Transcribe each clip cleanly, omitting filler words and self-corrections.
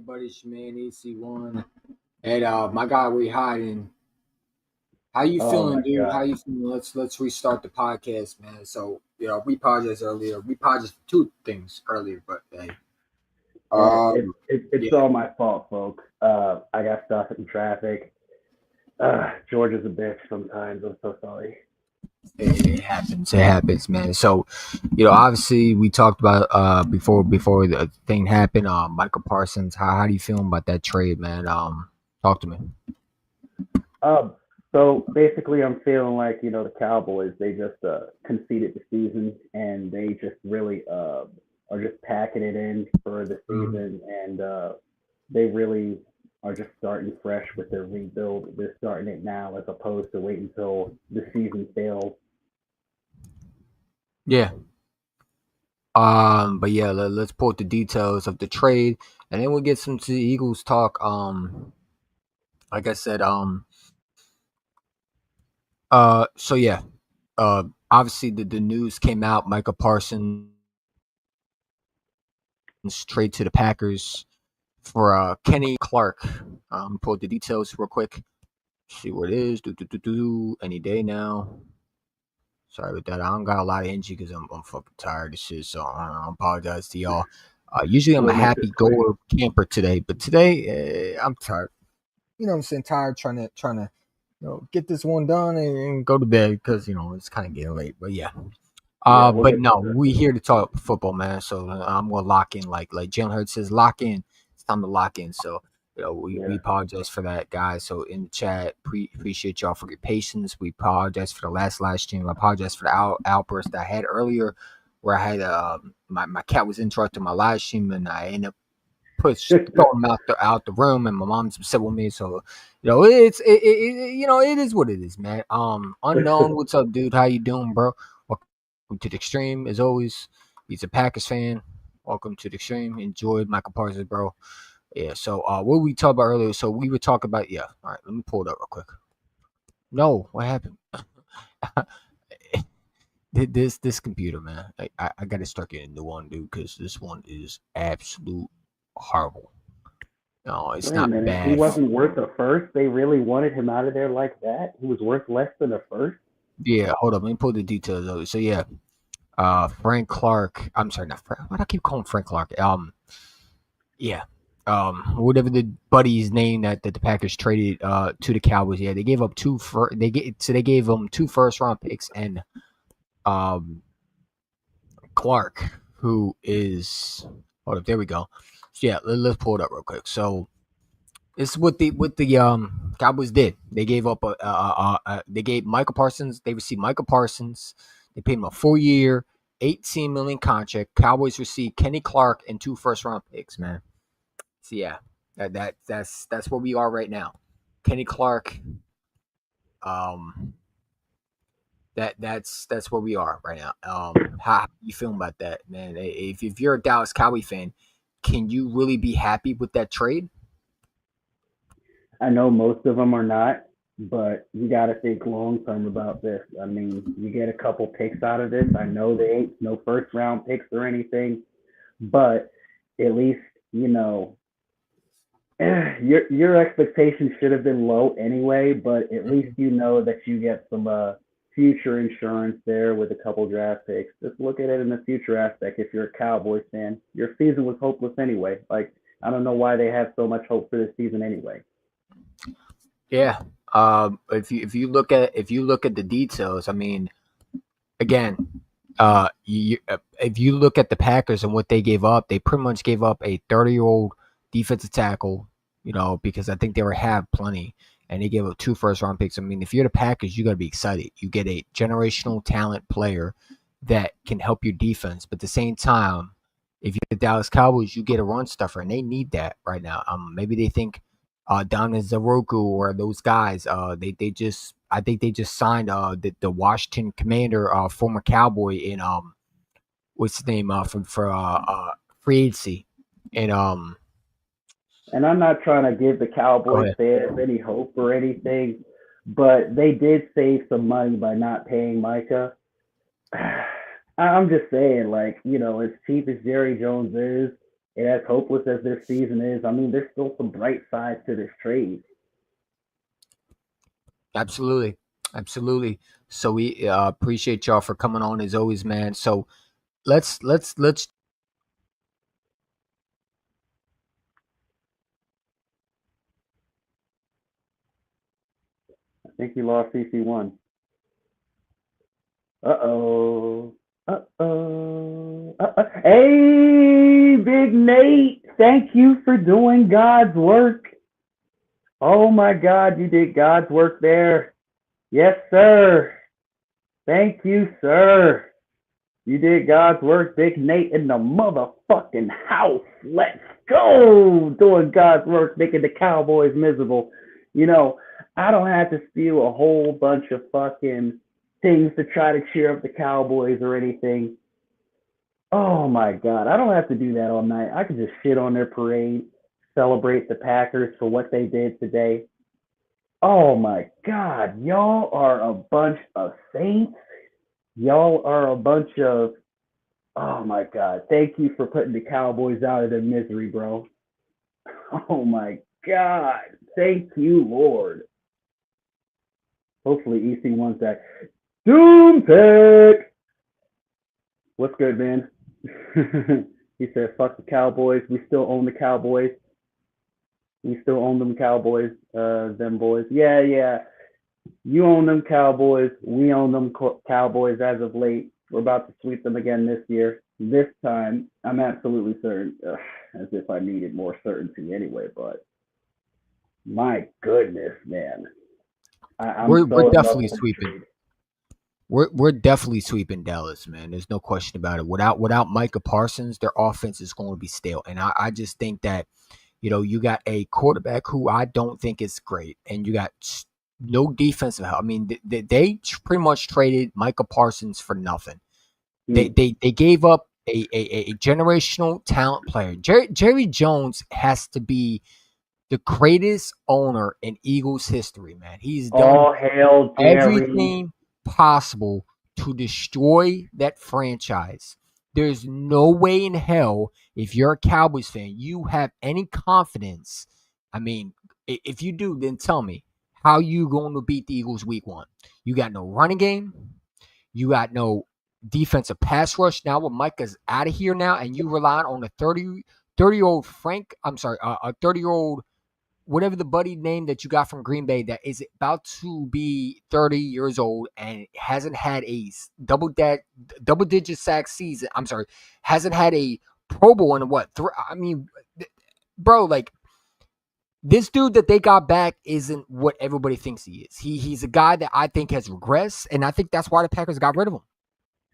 everybody? It's your man AC1. And my guy, we hiding. How you Oh feeling, my dude? How God. you feeling? Let's restart the podcast, man. So we apologized earlier. We apologized for two things earlier, but hey, It's yeah, all my fault, folks. I got stuck in traffic. Georgia's a bitch sometimes. I'm so sorry. it happens. It happens, man. So obviously we talked about before the thing happened. Michael Parsons. How do you feeling about that trade, man? Talk to me. Um, so basically, I'm feeling like the Cowboys. They just conceded the season, and they just really are just packing it in for the Mhm. season, and they really are just starting fresh with their rebuild. They're starting it now, as opposed to wait until the season fails. Yeah. But yeah, let's pull up the details of the trade, and then we'll get some to the Eagles talk. Like I said, so yeah, obviously the news came out. Micah Parsons trade to the Packers for Kenny Clark. Pull up the details real quick. See what it is. Any day now. Sorry about that. I don't got a lot of energy because I'm fucking tired of shit. So I apologize to y'all. Usually I'm a We'll make this happy quick. goer camper today, but today I'm tired. You know what I'm saying? Tired trying to get this one done and go to bed because it's kind of getting late. But yeah. Yeah, we'll But get no, to this. we here to talk football, man. So I'm gonna lock in, like Jalen Hurts says, lock in. It's time to lock in. So we Yeah. apologize for that, guys. So in the chat, appreciate y'all for your patience. We apologize for the last live stream. I apologize for the outburst that I had earlier, where I had my cat was interrupting my live stream, and I ended up throwing him out the room, and my mom's upset with me. So it is what it is, man. Unknown, what's up, dude? How you doing, bro? Welcome to the extreme, as always. He's a Packers fan. Welcome to the extreme. Enjoyed Michael Parsons, bro. Yeah. So what we talked about earlier. So we were talking about All right, let me pull it up real quick. No, what happened? This computer, man. I gotta start getting a new one, dude, because this one is absolute horrible. No, it's Wait a not minute. He bad. wasn't worth a first. They really wanted him out of there like that. He was worth less than a first. Yeah, hold up. Let me pull the details of it. So yeah, Frank Clark. I'm sorry, not Frank. Why do I keep calling Frank Clark? Yeah. Whatever the buddy's name that the Packers traded to the Cowboys. Yeah, they gave up they gave them two first round picks and um Clark, who is hold up, there we go. So yeah, let's pull it up real quick. So this is what the Cowboys did. They gave up they gave Michael Parsons. They received Michael Parsons. They paid him a 4 year, $18 million contract. Cowboys received Kenny Clark and two first round picks. Man, so yeah, that's where we are right now. Kenny Clark. Um, that's where we are right now. How you feeling about that, man? If you're a Dallas Cowboy fan, can you really be happy with that trade? I know most of them are not, but you got to think long term about this. I mean, you get a couple picks out of this. I know they ain't no first round picks or anything, but at least you know your expectations should have been low anyway. But at least you know that you get some future insurance there with a couple draft picks. Just look at it in the future aspect. If you're a Cowboys fan, your season was hopeless anyway. Like I don't know why they have so much hope for this season anyway. Yeah. If you look at the details, I mean, again, if you look at the Packers and what they gave up, they pretty much gave up a 30-year-old defensive tackle. Because I think they were have plenty, and they gave up two first round picks. I mean, if you're the Packers, you got to be excited. You get a generational talent player that can help your defense, but at the same time, if you're the Dallas Cowboys, you get a run stuffer, and they need that right now. Maybe they think Don Zaroku or those guys. They just I think they just signed the Washington Commander, former Cowboy in what's his name for free agency, and And I'm not trying to give the go Cowboys ahead. fans any hope or anything, but they did save some money by not paying Micah. I'm just saying, like, as cheap as Jerry Jones is, And as hopeless as their season is, I mean, there's still some bright sides to this trade. Absolutely, absolutely. So we appreciate y'all for coming on as always, man. So let's. I think he lost CC1. Uh-oh. Uh-oh. Hey, Big Nate. Thank you for doing God's work. Oh my God, you did God's work there. Yes, sir. Thank you, sir. You did God's work, Big Nate in the motherfucking house. Let's go. Doing God's work, making the Cowboys miserable. You know, I don't have to spew a whole bunch of fucking things to try to cheer up the Cowboys or anything. Oh my God. I don't have to do that all night. I can just shit on their parade, celebrate the Packers for what they did today. Oh my God. Y'all are a bunch of saints. Y'all are a bunch of, oh my God. Thank you for putting the Cowboys out of their misery, bro. Oh my God. Thank you, Lord. Hopefully EC1's that. Doom pick. What's good, man? He said, fuck the Cowboys. We still own the Cowboys. We still own them Cowboys, them boys. Yeah, yeah. You own them Cowboys. We own them Cowboys as of late. We're about to sweep them again this year. This time, I'm absolutely certain. As if I needed more certainty anyway, but my goodness, man. I'm We're so in love definitely with the sweeping. trade. We're definitely sweeping Dallas, man. There's no question about it. Without Micah Parsons, their offense is going to be stale. And I just think that, you got a quarterback who I don't think is great, and you got no defensive help. I mean, they pretty much traded Micah Parsons for nothing. Hmm. They gave up a generational talent player. Jerry Jones has to be the greatest owner in Eagles history, man. He's done All hail Jerry. everything possible to destroy that franchise. There's no way in hell, if you're a Cowboys fan, you have any confidence. I mean, if you do, then tell me how you going to beat the Eagles week 1. You got no running game. You got no defensive pass rush. Now with Micah's out of here now, and you rely on a 30-year-old Frank, I'm sorry, a 30-year-old whatever the buddy name that you got from Green Bay that is about to be 30 years old and hasn't had a double digit sack season. I'm sorry, hasn't had a Pro Bowl in what? I mean, bro, like this dude that they got back isn't what everybody thinks he is. He's a guy that I think has regressed, and I think that's why the Packers got rid of him.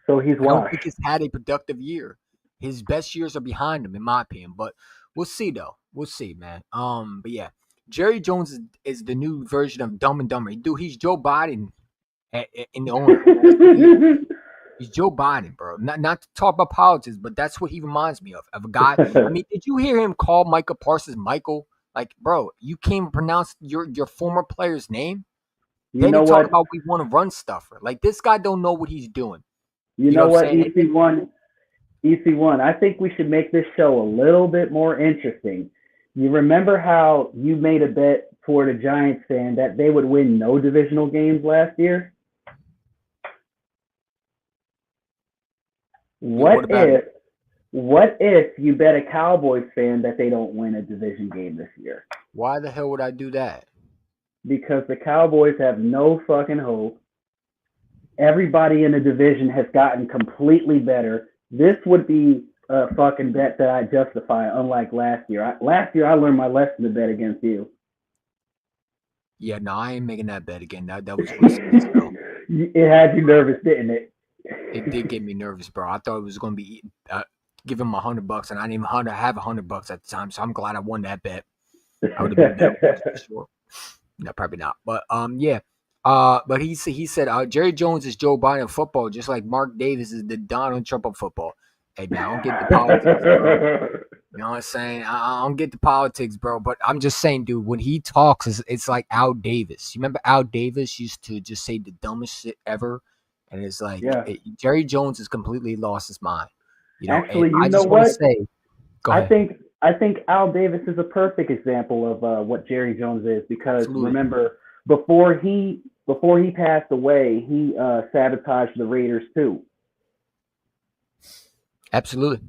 So he's I don't washed. think he's had a productive year. His best years are behind him, in my opinion. But we'll see, though. We'll see, man. But yeah, Jerry Jones is the new version of Dumb and Dumber. Dude, he's Joe Biden in the owner. That's what he is. He's Joe Biden, bro. Not to talk about politics, but that's what he reminds me of a guy. I mean, did you hear him call Micah Parsons Michael? Like, bro, you can't even pronounce your former player's name. You Then he know talk what? about we want to run stuffer. Like this guy don't know what he's doing. You You know know what I'm what, saying? And then EC1? EC1, I think we should make this show a little bit more interesting. You remember how you made a bet for the Giants fan that they would win no divisional games last year? yeah, what What about it? if what if you bet a Cowboys fan that they don't win a division game this year? Why the hell would I do that? Because the Cowboys have no fucking hope. Everybody in the division has gotten completely better. This would be a fucking bet that I justify, unlike last year. Last year I learned my lesson to bet against you. Yeah, no, I ain't making that bet again. That was risky as hell. It had you nervous, didn't it? It did get me nervous, bro. I thought it was gonna be give him $100, and I didn't even have $100 at the time. So I'm glad I won that bet. I would have been bet worse for sure. No, probably not. But yeah. But he said Jerry Jones is Joe Biden of football, just like Mark Davis is the Donald Trump of football. Hey man, I don't get the politics, bro. You know what I'm saying? I don't get the politics, bro. But I'm just saying, dude, when he talks, it's like Al Davis. You remember Al Davis used to just say the dumbest shit ever? And it's like Yeah. Jerry Jones has completely lost his mind. And Actually, you I know just want to what? say, Go I ahead. think I think Al Davis is a perfect example of what Jerry Jones is because Absolutely. remember before he passed away, he sabotaged the Raiders too. Absolutely.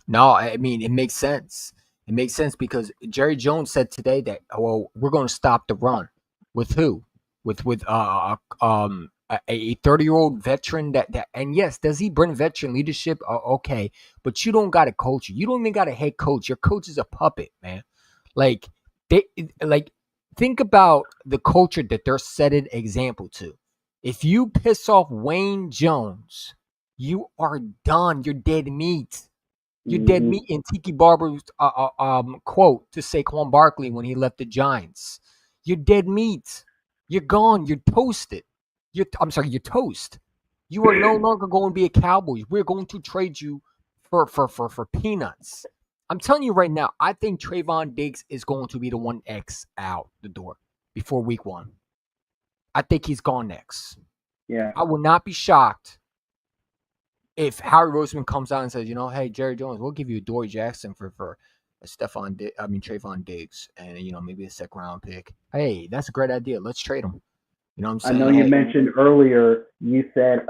No, I mean it makes sense. It makes sense because Jerry Jones said today that well, we're going to stop the run. With who? With a 30-year-old veteran that and yes, does he bring veteran leadership? Okay, but you don't got a coach. You don't even got a head coach. Your coach is a puppet, man. Like they like think about the culture that they're setting example to. If you piss off Wayne Jones, you are done. You're dead meat. You're dead Hmm. meat. In Tiki Barber's quote to Saquon Barkley when he left the Giants, you're dead meat. You're gone. You're toasted. I'm sorry. You're toast. You are no longer going to be a Cowboys. We're going to trade you for peanuts. I'm telling you right now. I think Trayvon Diggs is going to be the one X out the door before week 1. I think he's gone next. Yeah, I will not be shocked if Howard Roseman comes out and says, hey, Jerry Jones, we'll give you a Dory Jackson for a Trayvon Diggs, and maybe a second round pick. Hey, that's a great idea. Let's trade him. You know what I'm I know saying? you Hey, mentioned earlier you said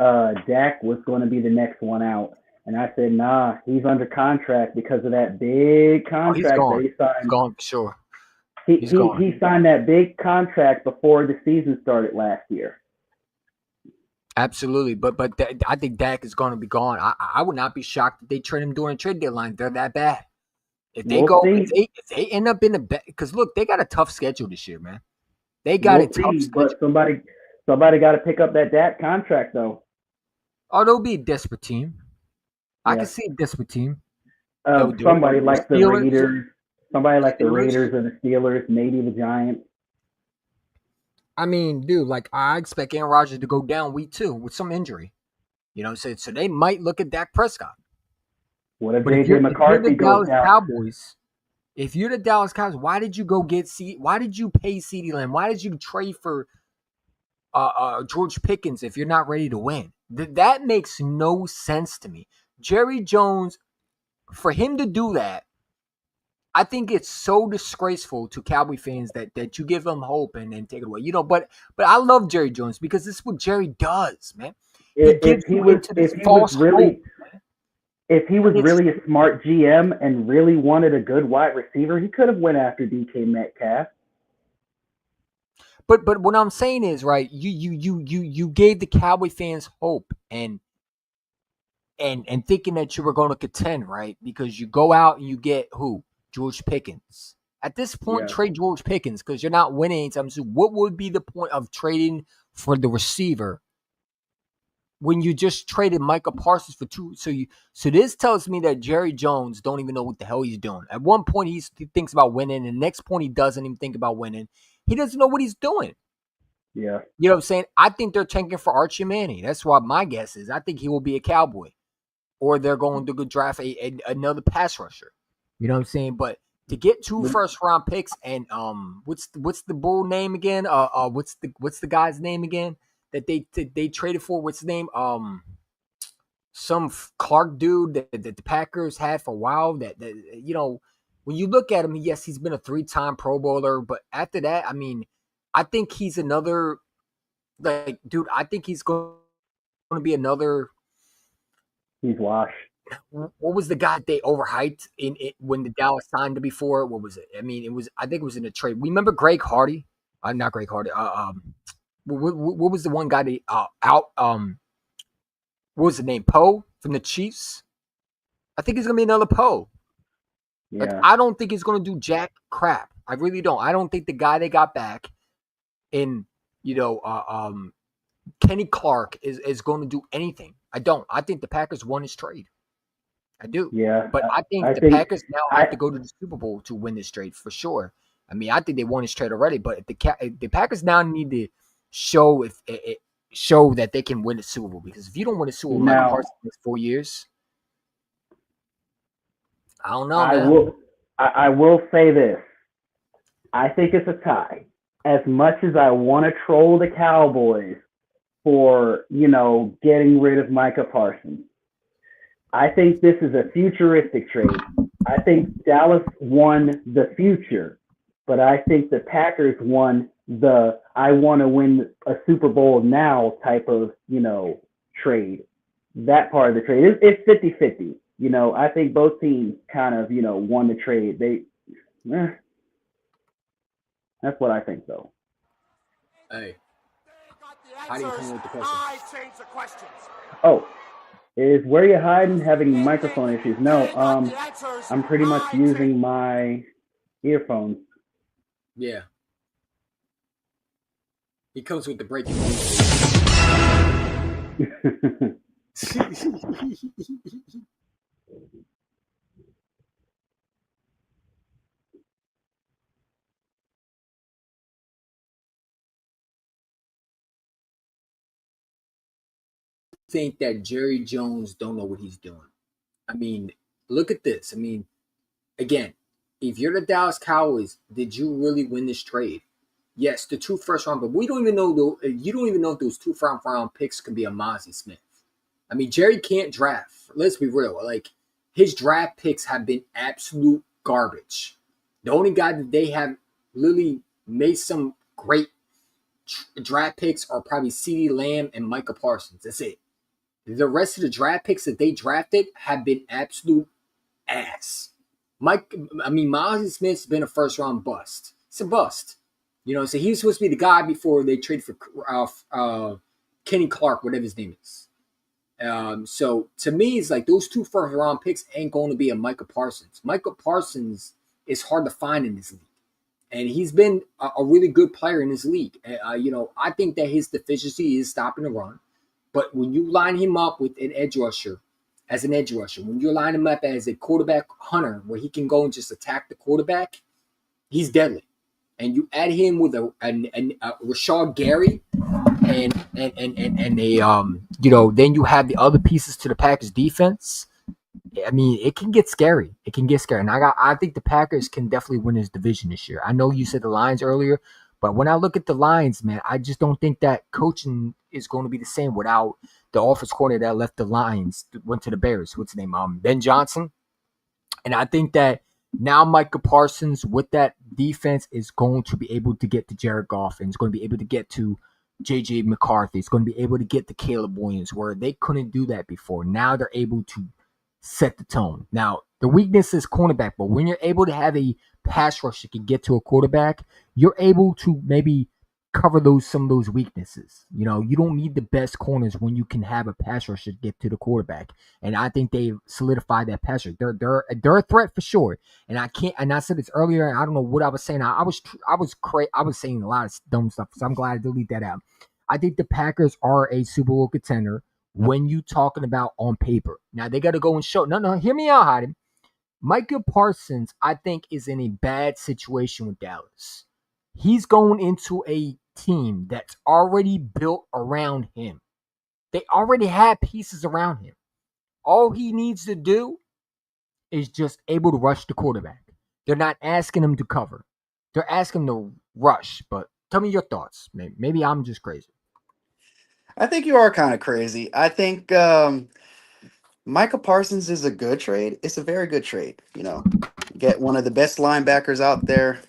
Dak was going to be the next one out, and I said nah, he's under contract because of that big oh, he's contract that gone. he He's signed. gone for sure. He He's he gone. he signed that big contract before the season started last year. Absolutely, but I think Dak is going to be gone. I would not be shocked if they trade him during trade deadline. They're that bad. If they We'll go, see. if they end up in the because look, they got a tough schedule this year, man. They got a We'll tough see. schedule. But somebody got to pick up that Dak contract though. Oh, they'll be a desperate team. I can Yeah. see a desperate team. They'll do it. Somebody The like the Steelers, Raiders, somebody like the Steelers. Raiders or the Steelers, maybe the Giants. I mean, dude, like I expect Aaron Rodgers to go down week 2 with some injury. So they might look at Dak Prescott. What if But JJ if you're the McCarthy goes Dallas down? Cowboys, if you're the Dallas Cowboys, why did you go get Why did you pay CeeDee Lamb? Why did you trade for George Pickens if you're not ready to win? That makes no sense to me. Jerry Jones, for him to do that, I think it's so disgraceful to Cowboy fans that you give him hope and then take it away. But I love Jerry Jones because this is what Jerry does, man. He gives If he you was into this if he was false hope. really if he was And it's really a smart GM and really wanted a good wide receiver, he could have went after DK Metcalf. but what I'm saying is, right, you gave the Cowboy fans hope and thinking that you were going to contend, right? Because you go out and you get who? George Pickens. At this point, Yeah, trade George Pickens because you're not winning anytime soon. What would be the point of trading for the receiver when you just traded Micah Parsons for 2? So this tells me that Jerry Jones don't even know what the hell he's doing. At one point he thinks about winning, and the next point he doesn't even think about winning. He doesn't know what he's doing. yeah, You know what I'm saying? I think they're tanking for Archie Manning. That's what my guess is. I think he will be a Cowboy, or they're going to go draft another pass rusher. You know what I'm saying? But to get two but first round picks and what's the bull name again? What's the guy's name again that they traded for? What's his name? Some Clark dude that the Packers had for a while. That when you look at him, yes, he's been a 3-time Pro Bowler, but after that, I mean, I think he's another dude. I think he's going to be another. he's washed. What was the guy they overhyped in it when the Dallas signed him before? What was it? I mean, I think it was in a trade. Remember Greg Hardy? Not Greg Hardy. What was the one guy that what was the name? Poe from the Chiefs. I think he's gonna be another Poe. Like Yeah, I don't think he's gonna do jack crap. I really don't. I don't think the guy they got back in you know Kenny Clark is going to do anything. I don't. I think the Packers won his trade. I do. yeah. But I I think the think Packers now have I to go to the Super Bowl to win this trade for sure. I mean, I think they won this trade already, but if the Packers now need to show show that they can win the Super Bowl because if you don't win the Super Bowl, Michael now Parsons next 4 years, I don't know, I man. will I will say this. I think it's a tie. As much as I want to troll the Cowboys for, getting rid of Micah Parsons, I think this is a futuristic trade. I think Dallas won the future, but I think the Packers won the I want to win a Super Bowl now type of, trade. That part of the trade. It's 50-50. I think both teams kind of, won the trade. Eh, that's what I think, though. Hey, how do you come up with the question? Oh, is where you hiding having microphone issues? No, I'm pretty much using my earphones. Yeah, he comes with the breaking news. Think that Jerry Jones don't know what he's doing. I mean, look at this. I mean, again, if you're the Dallas Cowboys, did you really win this trade? Yes, the 2 first round, but we don't even know. You don't even know if those 2 first round picks could be a Mozzie Smith. I mean, Jerry can't draft. Let's be real. Like his draft picks have been absolute garbage. The only guy that they have literally made some great draft picks are probably CeeDee Lamb and Micah Parsons. That's it. The rest of the draft picks that they drafted have been absolute ass. Miles Smith's been a first round bust. It's a bust. So he was supposed to be the guy before they traded for Kenny Clark, whatever his name is. So to me, it's like those 2 first round picks ain't going to be a Micah Parsons. Micah Parsons is hard to find in this league. And he's been a really good player in this league. I think that his deficiency is stopping the run. But when you line him up with an edge rusher, when you line him up as a quarterback hunter, where he can go and just attack the quarterback, he's deadly. And you add him with a Rashad Gary, and then you have the other pieces to the Packers defense. I mean, it can get scary. And I think the Packers can definitely win this division this year. I know you said the Lions earlier, but when I look at the Lions, man, I just don't think that coaching is going to be the same without the offense coordinator that left the Lions, went to the Bears. What's his name? Ben Johnson. And I think that now Micah Parsons with that defense is going to be able to get to Jared Goff and is going to be able to get to J.J. McCarthy. It's going to be able to get to Caleb Williams, where they couldn't do that before. Now they're able to set the tone. Now, the weakness is cornerback, but when you're able to have a pass rush that can get to a quarterback, you're able to maybe cover some of those weaknesses. You don't need the best corners when you can have a pass rush to get to the quarterback. And I think they've solidified that pass rush. They're a threat for sure. And I said this earlier. I don't know what I was saying. I was saying a lot of dumb stuff. So I'm glad I deleted that out. I think the Packers are a Super Bowl contender when you talking about on paper. Now they got to go and show. No, hear me out, Hayden. Micah Parsons, I think, is in a bad situation with Dallas. He's going into a team that's already built around him. They already have pieces around him. All he needs to do is just able to rush the quarterback. They're not asking him to cover. They're asking him to rush. But tell me your thoughts. Maybe I'm just crazy. I think you are kind of crazy. I think Micah Parsons is a good trade. It's a very good trade. Get one of the best linebackers out there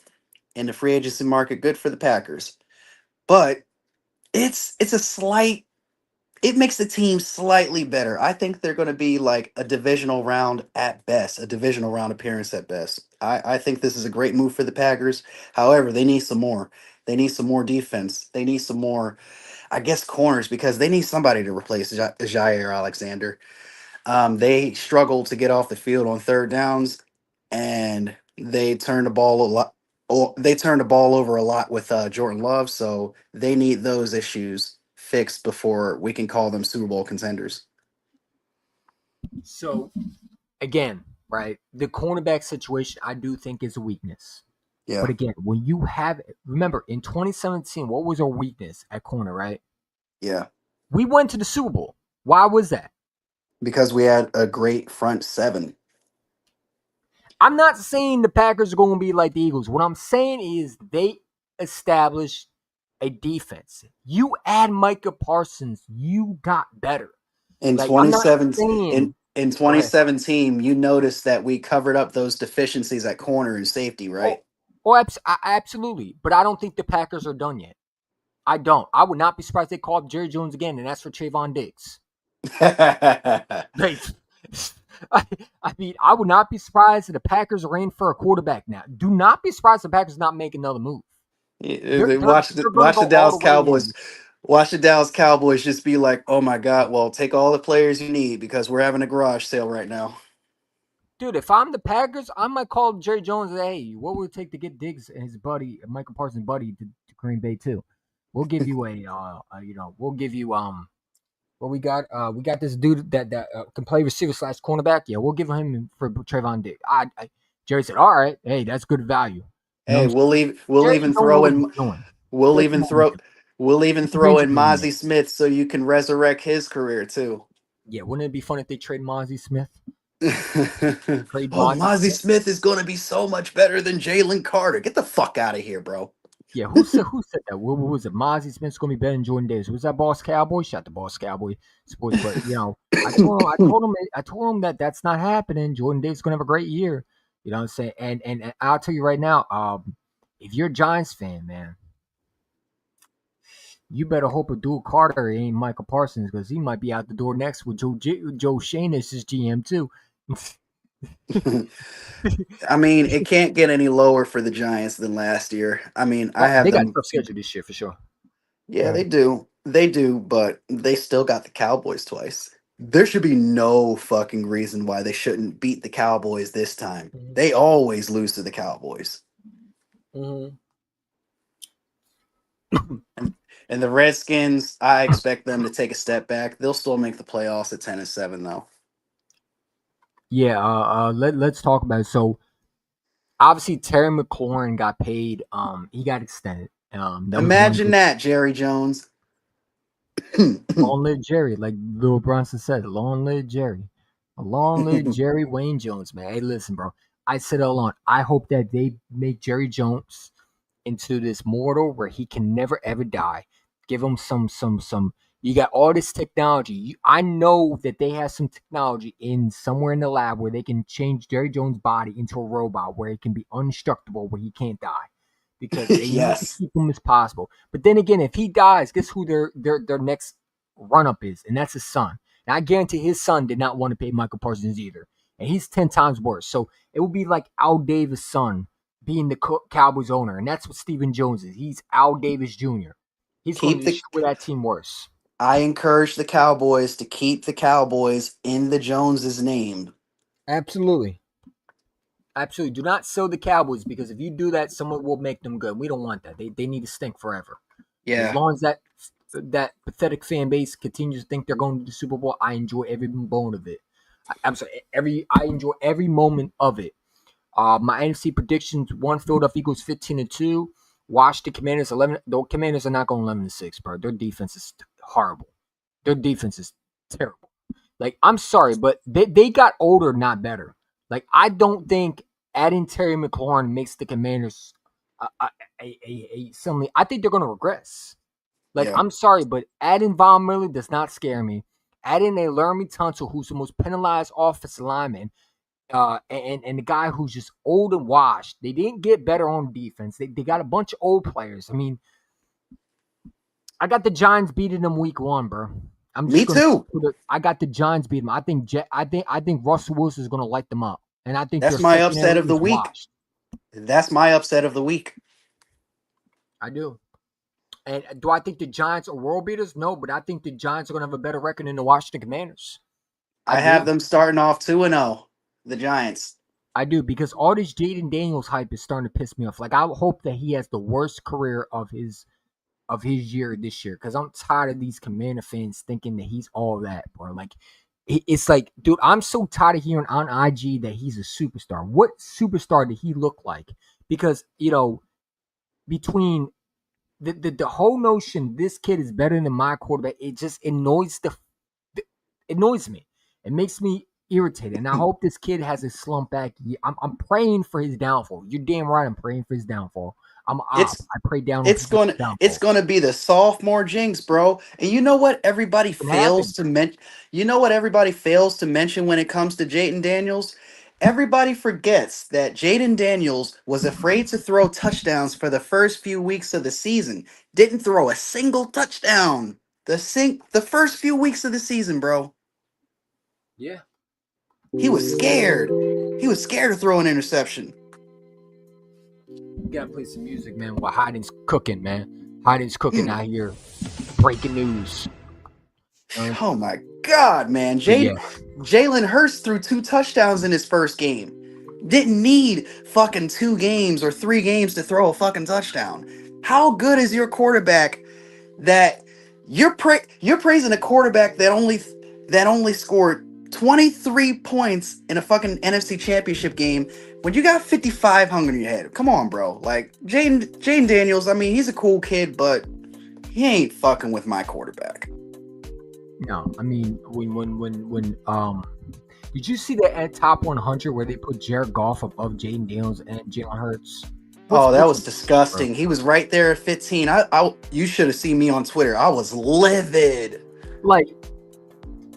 in the free agency market. Good for the Packers. But it's a slight. It makes the team slightly better. I think they're going to be like a divisional round at best, a divisional round appearance at best. I think this is a great move for the Packers. However, they need some more. They need some more defense. They need some more, I guess, corners because they need somebody to replace Jair Alexander. They struggled to get off the field on third downs, and they turned the ball a lot. They turned the ball over a lot with Jordan Love, so they need those issues fixed before we can call them Super Bowl contenders. So, again, right, the cornerback situation I do think is a weakness. Yeah. But again, when you have, remember, in 2017, what was our weakness at corner, right? Yeah. We went to the Super Bowl. Why was that? Because we had a great front seven. I'm not saying the Packers are going to be like the Eagles. What I'm saying is they established a defense. You add Micah Parsons, you got better. In Like, I'm not 2017, saying In Go ahead. 2017, you noticed that we covered up those deficiencies at corner and safety, right? Oh, absolutely. But I don't think the Packers are done yet. I don't. I would not be surprised if they call up Jerry Jones again, and that's for Trayvon Diggs. Like, I, I mean, I would not be surprised if the Packers are in for a quarterback now. Do not be surprised if the Packers not make another move. They're going to Watch the go all Dallas the way Cowboys. in. Watch the Dallas Cowboys just be like, "Oh my God! Well, take all the players you need because we're having a garage sale right now." Dude, if I'm the Packers, I might call Jerry Jones and say, hey, what would it take to get Diggs and his buddy, Michael Parsons' buddy, to Green Bay too? We'll give you we'll give you what we got. We got this dude that can play receiver / cornerback. Yeah, we'll give him for Trayvon Diggs. Jerry said, all right, hey, that's good value. You know what Hey, I'm saying? we'll Jerry even don't know throw what he's in doing. we'll Jerry even know what he's throw doing. we'll even He throw brings a in good in there. Mozzie Smith so you can resurrect his career too. Yeah, wouldn't it be fun if they trade Mozzie Smith? Trade Oh, Mozzie Mozzie Smith? Smith is going to be so much better than Jalen Carter. Get the fuck out of here, bro. Yeah, who said that? What was it? Mozzie Smith's gonna be better than Jordan Davis. Was that Boss Cowboy? Shot the Boss Cowboy Sports, but I told him that that's not happening. Jordan Davis is gonna have a great year. You know what I'm saying? And I'll tell you right now, if you're a Giants fan, man, you better hope Abdul Carter ain't Michael Parsons because he might be out the door next with Joe Shane as his GM too. I mean, it can't get any lower for the Giants than last year. I mean, I Well, have they got a them. tough schedule this year for sure. Yeah, they do. They do, but they still got the Cowboys twice. There should be no fucking reason why they shouldn't beat the Cowboys this time. Mhm. They always lose to the Cowboys. Mhm. And the Redskins, I expect them to take a step back. They'll still make the playoffs at 10-7 though. Yeah, let's talk about it. So obviously Terry McLaurin got paid. He got extended. That was one Imagine good. that, Jerry Jones. Long live Jerry, like Lil Bronson said. Long live Jerry. Long live Jerry Wayne Jones, man. Hey, listen, bro. I said it along. I hope that they make Jerry Jones into this mortal where he can never ever die. Give him some. You got all this technology. I know that they have some technology in somewhere in the lab where they can change Jerry Jones' body into a robot where it can be undestructible, where he can't die, because they need to Yes. keep him as possible. But then again, if he dies, guess who their next run up is, and that's his son. And I guarantee his son did not want to pay Michael Parsons either, and he's 10 times worse. So it would be like Al Davis' son being the Cowboys owner, and that's what Stephen Jones is. He's Al Davis Jr. He's going Keep to the destroy that team worse. I encourage the Cowboys to keep the Cowboys in the Joneses' name. Absolutely. Absolutely. Do not sell the Cowboys because if you do that, someone will make them good. We don't want that. They need to stink forever. As Yeah. long as that pathetic fan base continues to think they're going to the Super Bowl, I enjoy every bone of it. I'm sorry, I enjoy every moment of it. My NFC predictions: one Philadelphia Eagles 15-2. Watch the Commanders 11. The Commanders are not going 11-6, bro. Their defense is horrible. Their defense is terrible. Like, I'm sorry, but they got older, not better. Like, I don't think adding Terry McLaurin makes the Commanders suddenly. I think they're going to regress. Like, Yeah. I'm sorry, but adding Von Miller does not scare me. Adding a Laramie Tunsil, who's the most penalized offensive lineman, and the guy who's just old and washed. They didn't get better on defense. They got a bunch of old players. I mean, I got the Giants beating them week 1, bro. I'm just Me gonna. too. I got the Giants beating them. I think Russell Wilson is gonna light them up, and I think their That's my upset secondary of the is week. washed. That's my upset of the week. I do. And do I think the Giants are world beaters? No, but I think the Giants are gonna have a better record than the Washington Commanders. I I have do. them starting off 2-0, the Giants. I do, because all this Jaden Daniels hype is starting to piss me off. Like, I hope that he has the worst career of his year this year, because I'm tired of these Commander fans thinking that he's all that, bro. Like, it's like, dude, I'm so tired of hearing on IG that he's a superstar. What superstar did he look like? Because, between the whole notion this kid is better than my quarterback, it just it annoys me. It makes me irritated, and I hope this kid has a slump back. I'm praying for his downfall. You're damn right. I'm praying for his downfall. I'm up. It's I pray down. it's gonna it's gonna be the sophomore jinx, bro. And you know what everybody fails to mention? You know what everybody fails to mention when it comes to Jaden Daniels? Everybody forgets that Jaden Daniels was afraid to throw touchdowns for the first few weeks of the season. Didn't throw a single touchdown. The first few weeks of the season, bro. Yeah. He was scared. He was scared to throw an interception. You gotta play some music, man. While Hyden's cooking, man. Hyden's cooking out here. Breaking news. Oh my God, man. Jalen Hurts threw 2 touchdowns in his first game. Didn't need fucking 2 games or 3 games to throw a fucking touchdown. How good is your quarterback that you're praising a quarterback that only scored 23 points in a fucking NFC Championship game when you got 55 hung in your head? Come on, bro. Like Jaden Daniels, I mean, he's a cool kid, but he ain't fucking with my quarterback. No, I mean when did you see the at top 100 where they put Jared Goff above Jaden Daniels and Jalen Hurts? That was disgusting. Bro? He was right there at 15. You should have seen me on Twitter. I was livid. Like,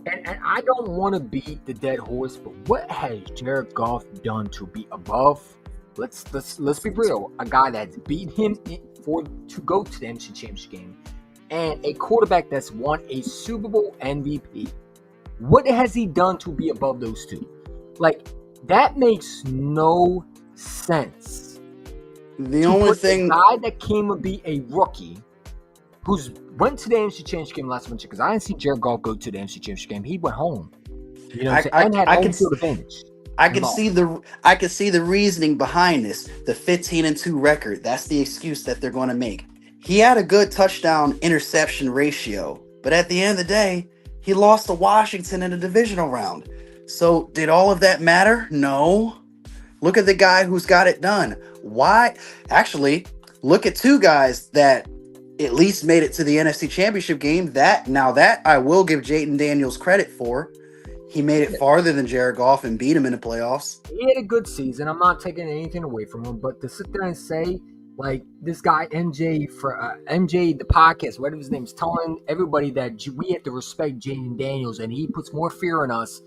and I don't want to beat the dead horse, but what has Jared Goff done to be above? Let's be real. A guy that's beat him to go to the NFC Championship game. And a quarterback that's won a Super Bowl MVP. What has he done to be above those two? Like, that makes no sense. The only thing, the guy that came to be a rookie, who's went to the NFC Championship game last month, because I didn't see Jared Goff go to the NFC Championship game. He went home. You know what I'm saying? And had home field advantage. I can see the reasoning behind this. The 15-2 record. That's the excuse that they're going to make. He had a good touchdown interception ratio, but at the end of the day, he lost to Washington in a divisional round. So did all of that matter? No. Look at the guy who's got it done. Why? Actually, look at 2 guys that at least made it to the NFC Championship game. That I will give Jaden Daniels credit for. He made it farther than Jared Goff and beat him in the playoffs. He had a good season. I'm not taking anything away from him, but to sit there and say, like, this guy MJ the podcast, whatever his name is, telling everybody that we have to respect Jaden Daniels and he puts more fear in us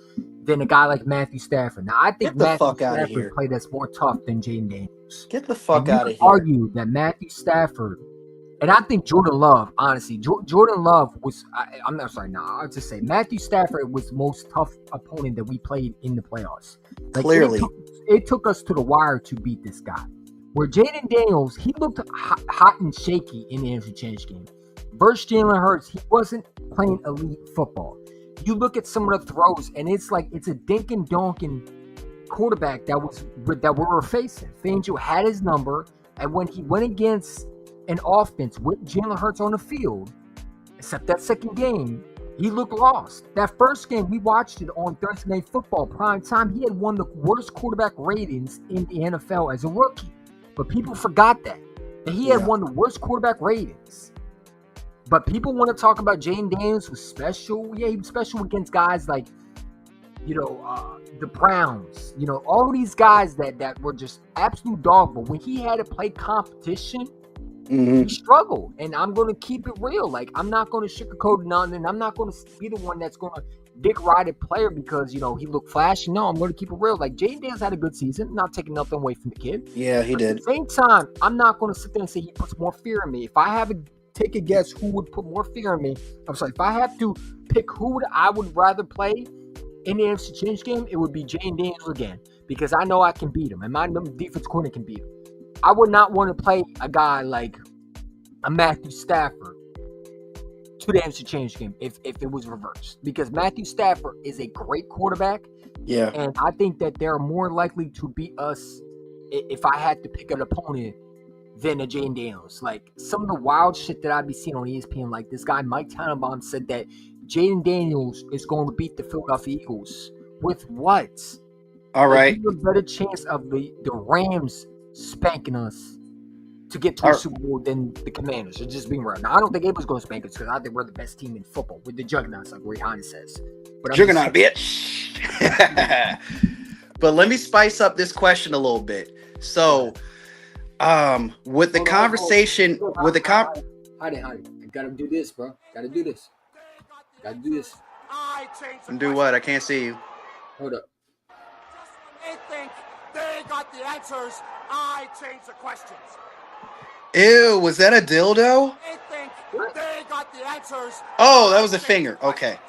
than a guy like Matthew Stafford. Now, I think Matthew Stafford played us more tough than Jaden Daniels. Get the fuck out of here. Argue that Matthew Stafford, and I think Jordan Love, honestly, Jordan Love was, I'll just say Matthew Stafford was the most tough opponent that we played in the playoffs. Like, clearly. It took us to the wire to beat this guy. Where Jaden Daniels, he looked hot and shaky in the NFC Championship game. Versus Jalen Hurts, he wasn't playing elite football. You look at some of the throws, and it's like it's a dink and donkin quarterback that we were facing. Fangio had his number, and when he went against an offense with Jalen Hurts on the field, except that second game, he looked lost. That first game, we watched it on Thursday Night Football prime time. He had one of the worst quarterback ratings in the NFL as a rookie. But people forgot that he had one of the worst quarterback ratings. But people want to talk about Jaden Daniels was special. Yeah, he was special against guys like, the Browns. All these guys that were just absolute dog. But when he had to play competition, he struggled. And I'm going to keep it real. Like, I'm not going to sugarcoat nothing. I'm not going to be the one that's going to dick ride a player because, he looked flashy. No, I'm going to keep it real. Like, Jaden Daniels had a good season. Not taking nothing away from the kid. Yeah, he did. At the same time, I'm not going to sit there and say he puts more fear in me. If I have to take a guess who would put more fear in me, if I have to pick who I would rather play in the NFC Championship game, it would be Jaden Daniels again because I know I can beat him and my defense corner can beat him. I would not want to play a guy like a Matthew Stafford to the NFC Championship game if it was reversed. Because Matthew Stafford is a great quarterback. Yeah. And I think that they're more likely to beat us if I had to pick an opponent than a Jaden Daniels. Like, some of the wild shit that I'd be seeing on ESPN, like this guy Mike Tannenbaum said that Jaden Daniels is going to beat the Philadelphia Eagles. With what? All right. There's a better chance of the Rams spanking us to get to a Super Bowl than the Commanders. It's just being real. Now, I don't think anybody's going to spank us because I think we're the best team in football. We're the juggernauts, like Ray Hines says. But Juggernaut, bitch. But let me spice up this question a little bit. So, With the conversation, with the Hide it. I gotta do this, bro. Gotta do this. and do what? I can't see you. Hold up. They think they got the answers. I change the questions. Ew, was that a dildo? They think they got the answers. Oh, that was a finger. Okay.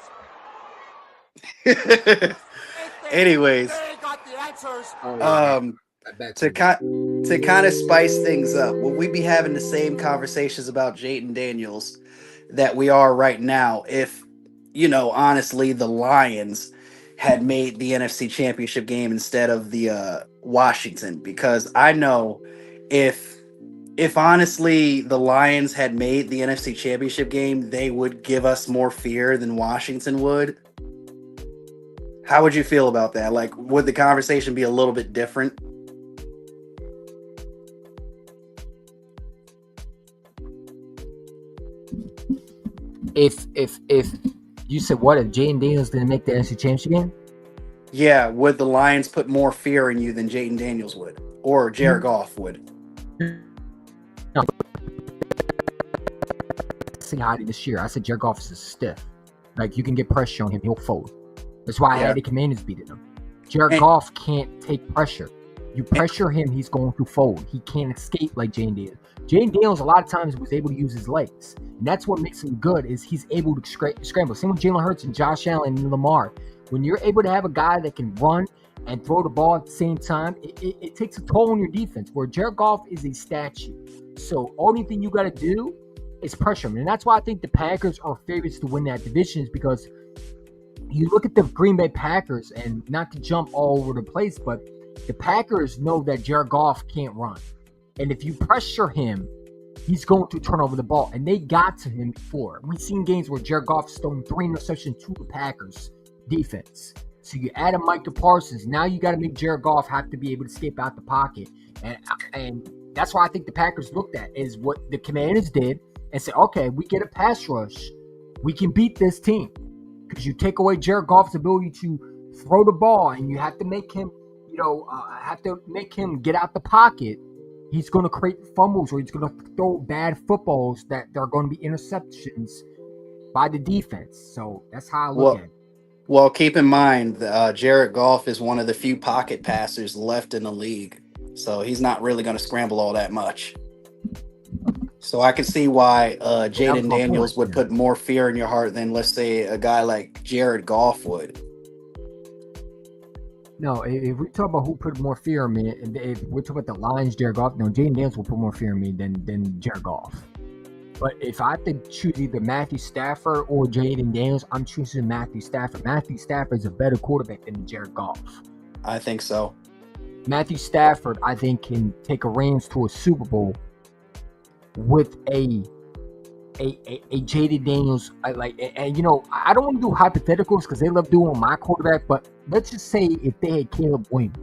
Anyways, They got the answers. to kind of spice things up, will we be having the same conversations about Jaden Daniels that we are right now if, honestly, the Lions had made the NFC Championship game instead of the Washington? Because I know if honestly the Lions had made the NFC Championship game, they would give us more fear than Washington would. How would you feel about that? Like, would the conversation be a little bit different? If you said what if Jaden Daniels didn't make the NFC Championship game? Yeah, would the Lions put more fear in you than Jaden Daniels would, or Jared Goff would? No. This year, I said Jared Goff is stiff. Like, you can get pressure on him, he'll fold. That's why I had the Commanders beating him. Jared Goff can't take pressure. You pressure him, he's going to fold. He can't escape like Jaden Daniels. Jaden Daniels a lot of times was able to use his legs. And that's what makes him good, is he's able to scramble. Same with Jalen Hurts and Josh Allen and Lamar. When you're able to have a guy that can run and throw the ball at the same time, it takes a toll on your defense, where Jared Goff is a statue. So only thing you got to do is pressure him. And that's why I think the Packers are favorites to win that division, is because you look at the Green Bay Packers, and not to jump all over the place, but the Packers know that Jared Goff can't run. And if you pressure him, he's going to turn over the ball. And they got to him before. We've seen games where Jared Goff has thrown 3 interceptions to the Packers defense. So you add a Micah Parsons. Now you got to make Jared Goff have to be able to escape out the pocket. And that's why I think the Packers looked at is what the Commanders did and said, okay, we get a pass rush. We can beat this team. Because you take away Jared Goff's ability to throw the ball, and you have to make him, get out the pocket. He's going to create fumbles, or he's going to throw bad footballs that are going to be interceptions by the defense. So that's how I look at it. Well, keep in mind, Jared Goff is one of the few pocket passers left in the league. So he's not really going to scramble all that much. So I can see why Jaden Daniels would put more fear in your heart than, let's say, a guy like Jared Goff would. No, if we talk about who put more fear in me, if we're talking about the Lions, Jared Goff, no, Jaden Daniels will put more fear in me than Jared Goff. But if I have to choose either Matthew Stafford or Jaden Daniels, I'm choosing Matthew Stafford. Matthew Stafford is a better quarterback than Jared Goff. I think so. Matthew Stafford, I think, can take a Rams to a Super Bowl with a Jaden Daniels. I don't want to do hypotheticals because they love doing my quarterback, but let's just say if they had Caleb Williams,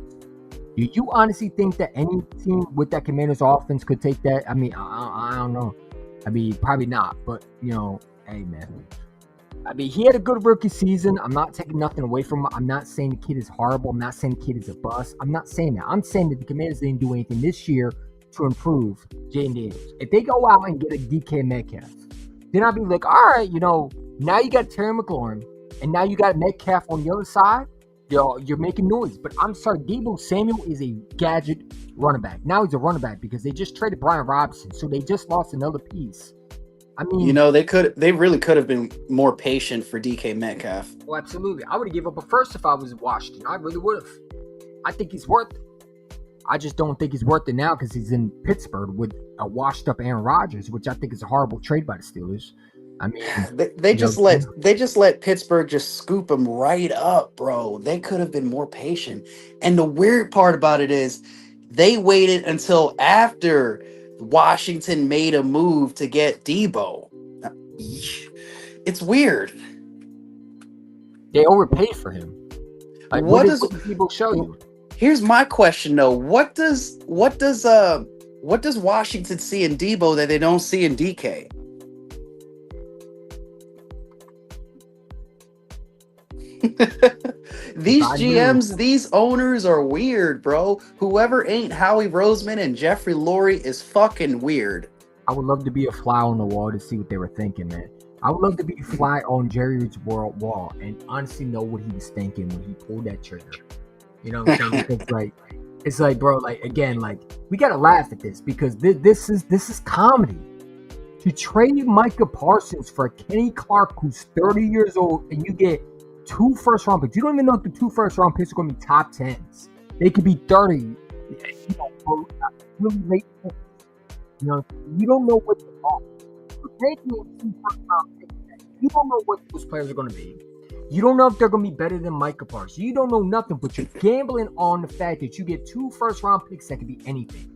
do you honestly think that any team with that Commanders offense could take that? I mean, I don't know. I mean, probably not, but, hey, man. I mean, he had a good rookie season. I'm not taking nothing away from him. I'm not saying the kid is horrible. I'm not saying the kid is a bust. I'm not saying that. I'm saying that the Commanders didn't do anything this year to improve Jaden Daniels. If they go out and get a DK Metcalf, then I'd be like, all right, now you got Terry McLaurin, and now you got Metcalf on the other side. You're making noise. But I'm sorry, Deebo Samuel is a gadget running back. Now he's a running back because they just traded Brian Robinson, so they just lost another piece. I mean, they really could have been more patient for DK Metcalf. Oh, absolutely. I would have given up a first if I was in Washington. I really would have. I think he's worth it. I just don't think he's worth it now because he's in Pittsburgh with a washed-up Aaron Rodgers, which I think is a horrible trade by the Steelers. I mean, they just let Pittsburgh just scoop him right up, bro. They could have been more patient. And the weird part about it is they waited until after Washington made a move to get Deebo. It's weird. They overpaid for him. Like, what does Deebo show you? Here's my question though. What does Washington see in Deebo that they don't see in DK? These I knew, GMs, these owners are weird, bro. Whoever ain't Howie Roseman and Jeffrey Lurie is fucking weird. I would love to be a fly on the wall to see what they were thinking, man. I would love to be a fly on Jerry Reed's wall and honestly know what he was thinking when he pulled that trigger. You know what I'm saying? Because it's like, bro, like again, like we gotta laugh at this because this is comedy. To trade Micah Parsons for Kenny Clark, who's 30 years old, and you get 2 first-round picks. You don't even know if the 2 first-round picks are going to be top 10s. They could be 30. You know, really late. You know, you don't know what they're on. Taking 2 first-round picks, you don't know what those players are going to be. You don't know if they're going to be better than Micah Parsons. You don't know nothing, but you're gambling on the fact that you get 2 first-round picks that could be anything.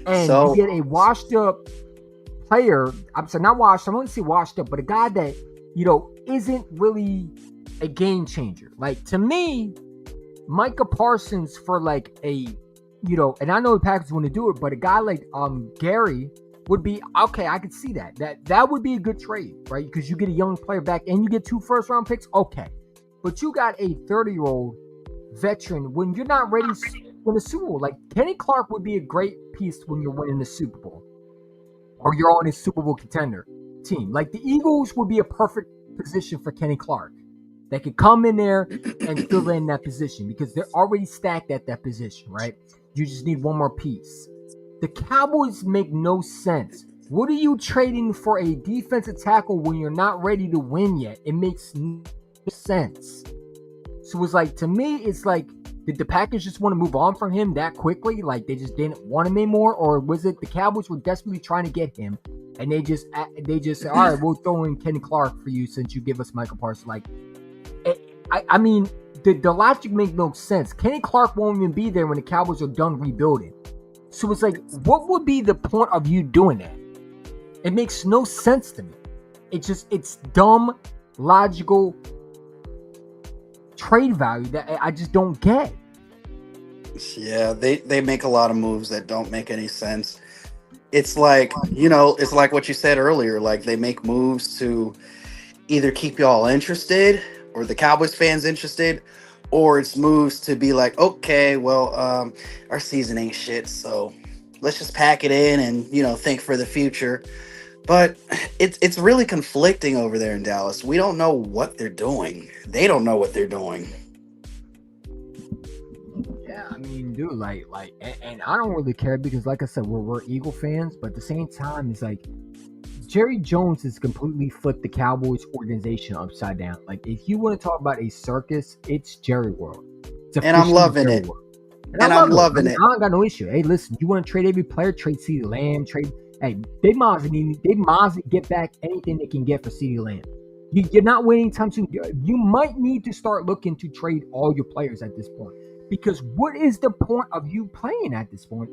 And you get a washed-up player. I'm sorry, not washed. I don't want to say washed up, but a guy that, you know, isn't really a game changer. Like, to me, Micah Parsons for like a, you know, and I know the Packers want to do it, but a guy like Gary would be okay. I could see that. That would be a good trade, right? Because you get a young player back and you get 2 first-round picks. Okay, but you got a 30-year-old veteran when you're not ready to win a Super Bowl. Like Kenny Clark would be a great piece when you're winning the Super Bowl or you're on a Super Bowl contender team. Like the Eagles would be a perfect position for Kenny Clark. They could come in there and fill in that position because they're already stacked at that position, right? You just need one more piece. The Cowboys make no sense. What are you trading for a defensive tackle when you're not ready to win yet? It makes no sense. So it's like, to me, it's like, did the Packers just want to move on from him that quickly? Like they just didn't want him anymore? Or was it the Cowboys were desperately trying to get him and they just said, all right, we'll throw in Kenny Clark for you since you give us Micah Parsons. Like, I mean, the logic makes no sense. Kenny Clark won't even be there when the Cowboys are done rebuilding. So it's like, what would be the point of you doing that? It makes no sense to me. It's dumb, logical trade value that I just don't get. Yeah, they make a lot of moves that don't make any sense. It's like, you know, it's like what you said earlier. Like they make moves to either keep y'all interested or the Cowboys fans interested, or it's moves to be like, okay, well, our season ain't shit, so let's just pack it in and, you know, think for the future. But it's really conflicting over there in Dallas. We don't know what they're doing. They don't know what they're doing. Yeah, I mean, dude, like, and I don't really care because, like I said, we're Eagle fans, but at the same time, it's like Jerry Jones has completely flipped the Cowboys organization upside down. Like, if you want to talk about a circus, it's Jerry World. And I'm loving it. And I'm loving it. I don't got no issue. Hey, listen, you want to trade every player? Trade CeeDee Lamb. Hey, they might as well get back anything they can get for CeeDee Lamb. You're not waiting time soon. You might need to start looking to trade all your players at this point. Because what is the point of you playing at this point?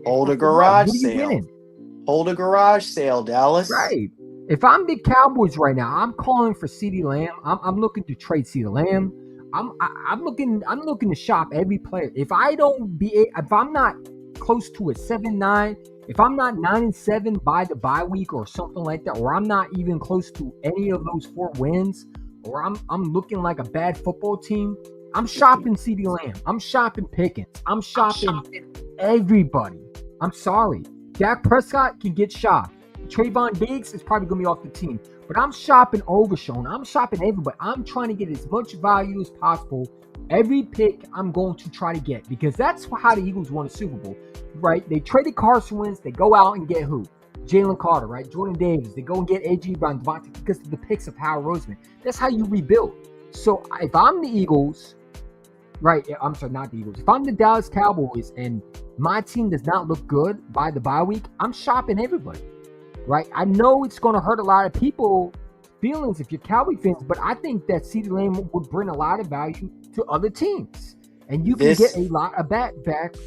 Hold a garage sale. Hold a garage sale, Dallas. Right. If I'm the Cowboys right now, I'm calling for CeeDee Lamb. I'm looking to trade CeeDee Lamb. I'm looking to shop every player. If I'm not close to a 7-9, if I'm not 9-7 by the bye week or something like that, or I'm not even close to any of those 4 wins, or I'm looking like a bad football team, I'm shopping CeeDee Lamb. I'm shopping Pickens. I'm shopping everybody. I'm sorry. Dak Prescott can get shopped. Trayvon Diggs is probably going to be off the team. But I'm shopping Overshown. I'm shopping everybody. I'm trying to get as much value as possible. Every pick I'm going to try to get. Because that's how the Eagles won a Super Bowl. Right? They traded Carson Wentz. They go out and get who? Jalen Carter, right? Jordan Davis. They go and get A.J. Brown, Devontae, because of the picks of Howard Roseman. That's how you rebuild. So if I'm the Eagles... Right, I'm sorry, not the Eagles. If I'm the Dallas Cowboys and my team does not look good by the bye week, I'm shopping everybody, right? I know it's going to hurt a lot of people feelings if you're Cowboy fans, but I think that CeeDee Lamb would bring a lot of value to other teams. And you can get a lot of back,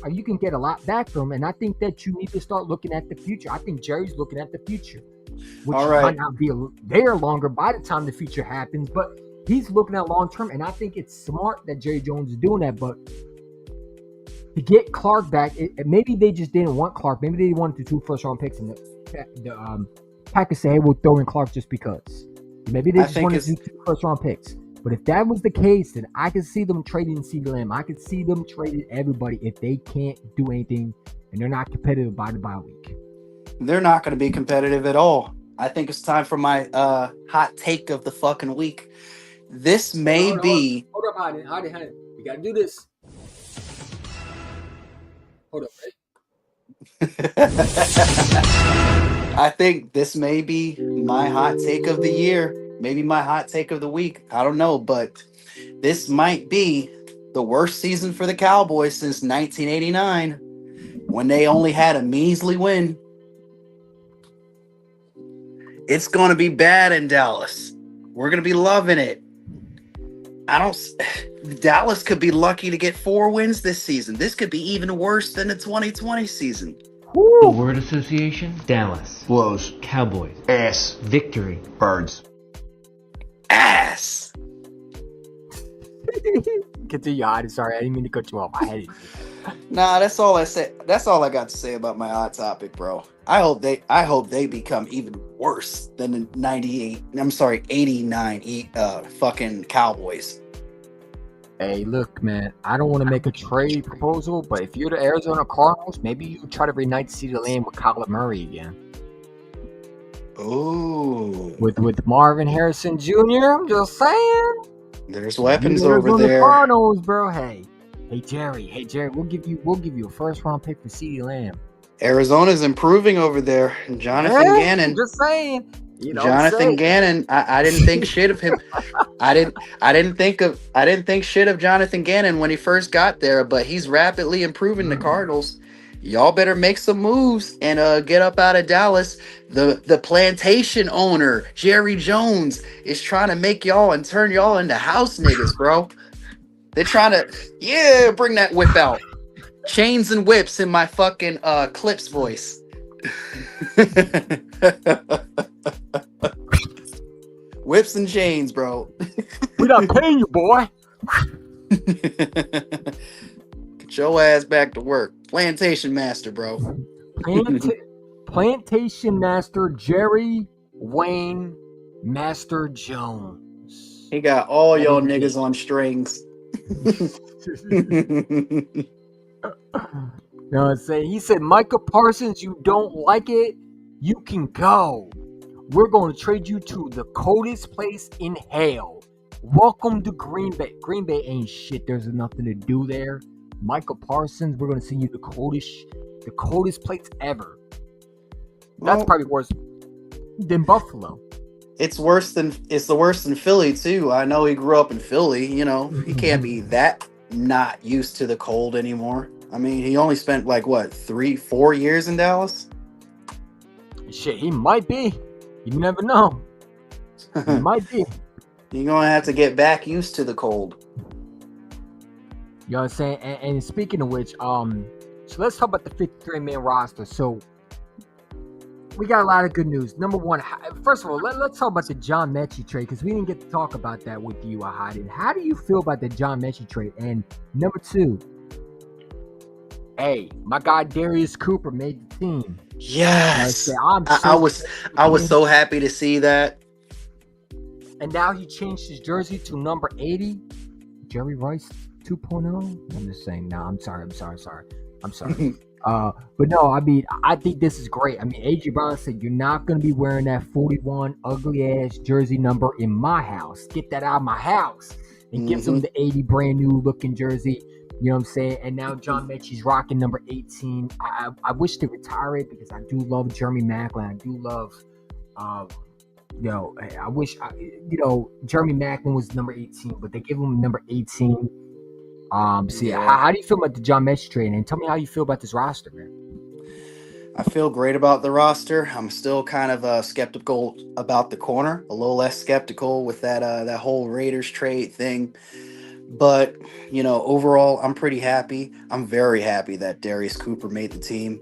or you can get a lot back from him. And I think that you need to start looking at the future. I think Jerry's looking at the future, which might not be there longer by the time the future happens, but he's looking at long term, and I think it's smart that Jerry Jones is doing that. But to get Clark back, maybe they just didn't want Clark. Maybe they wanted the 2 first-round picks, and the Packers say, "Hey, we'll throw in Clark just because." Maybe they just wanted to do 2 first-round picks. But if that was the case, then I could see them trading CeeDee Lamb. I could see them trading everybody if they can't do anything and they're not competitive by the bye week. They're not going to be competitive at all. I think it's time for my hot take of the fucking week. This may be. Hold up, Hadi. We gotta do this. Hold up, right? I think this may be my hot take of the year, maybe my hot take of the week. I don't know, but this might be the worst season for the Cowboys since 1989, when they only had a measly win. It's going to be bad in Dallas. We're going to be loving it. Dallas could be lucky to get 4 wins this season. This could be even worse than the 2020 season. Woo. The word association: Dallas. Blows. Cowboys. Ass. Victory. Birds. Ass. Continue, Hadi. Sorry, I didn't mean to cut you off. I had it. Nah, that's all I said. That's all I got to say about my hot topic, bro. I hope they become even worse than the 89 fucking Cowboys. Hey, look, man, I don't want to make a trade proposal, but if you're the Arizona Cardinals, maybe you try to reunite CeeDee Lamb with Kyler Murray again. Ooh. With Marvin Harrison Jr., I'm just saying. There's weapons You over Arizona there. Cardinals, bro. Hey, Jerry, we'll give you a first round pick for CeeDee Lamb. Arizona's improving over there. Jonathan Gannon. Just saying. You know Jonathan Gannon. I didn't think shit of him. I didn't think shit of Jonathan Gannon when he first got there, but he's rapidly improving the Cardinals. Y'all better make some moves and get up out of Dallas. The plantation owner, Jerry Jones, is trying to make y'all and turn y'all into house niggas, bro. They're trying to, bring that whip out. Chains and whips in my fucking Clips voice. Whips and chains, bro. We're not paying you, boy. Get your ass back to work. Plantation master, bro. Plantation master Jerry Wayne Master Jones. He got all y'all niggas on strings. You know what I'm saying? He said, Micah Parsons, you don't like it? You can go. We're going to trade you to the coldest place in hell. Welcome to Green Bay. Green Bay ain't shit. There's nothing to do there. Micah Parsons, we're going to send you the coldest place ever. That's probably worse than Buffalo. It's the worst than Philly too. I know he grew up in Philly. You know, he can't be that not used to the cold anymore. I mean, he only spent 3-4 years in Dallas. Shit, he might be. You never know. He might be. You're gonna have to get back used to the cold. You know what I'm saying? And speaking of which, so let's talk about the 53-man roster. So we got a lot of good news. Number one, first of all, let's talk about the John Mechie trade, because we didn't get to talk about that with you, Ahad. How do you feel about the John Mechie trade? And number two, hey, my guy Darius Cooper made the team. Yes, I was so happy to see that. And now he changed his jersey to number 80. Jerry Rice 2.0. I'm just saying. No, I'm sorry. But no, I mean, I think this is great. I mean, A.J. Brown said, you're not going to be wearing that 41 ugly-ass jersey number in my house. Get that out of my house. And gives him the 80 brand new looking jersey. You know what I'm saying? And now John Mechie's rocking number 18. I wish to retire it because I do love Jeremy Maclin. I do love, I wish, Jeremy Maclin was number 18, but they give him number 18. How do you feel about the John Mechie trade? And tell me how you feel about this roster, man. I feel great about the roster. I'm still kind of skeptical about the corner, a little less skeptical with that whole Raiders trade thing. But, overall, I'm pretty happy. I'm very happy that Darius Cooper made the team.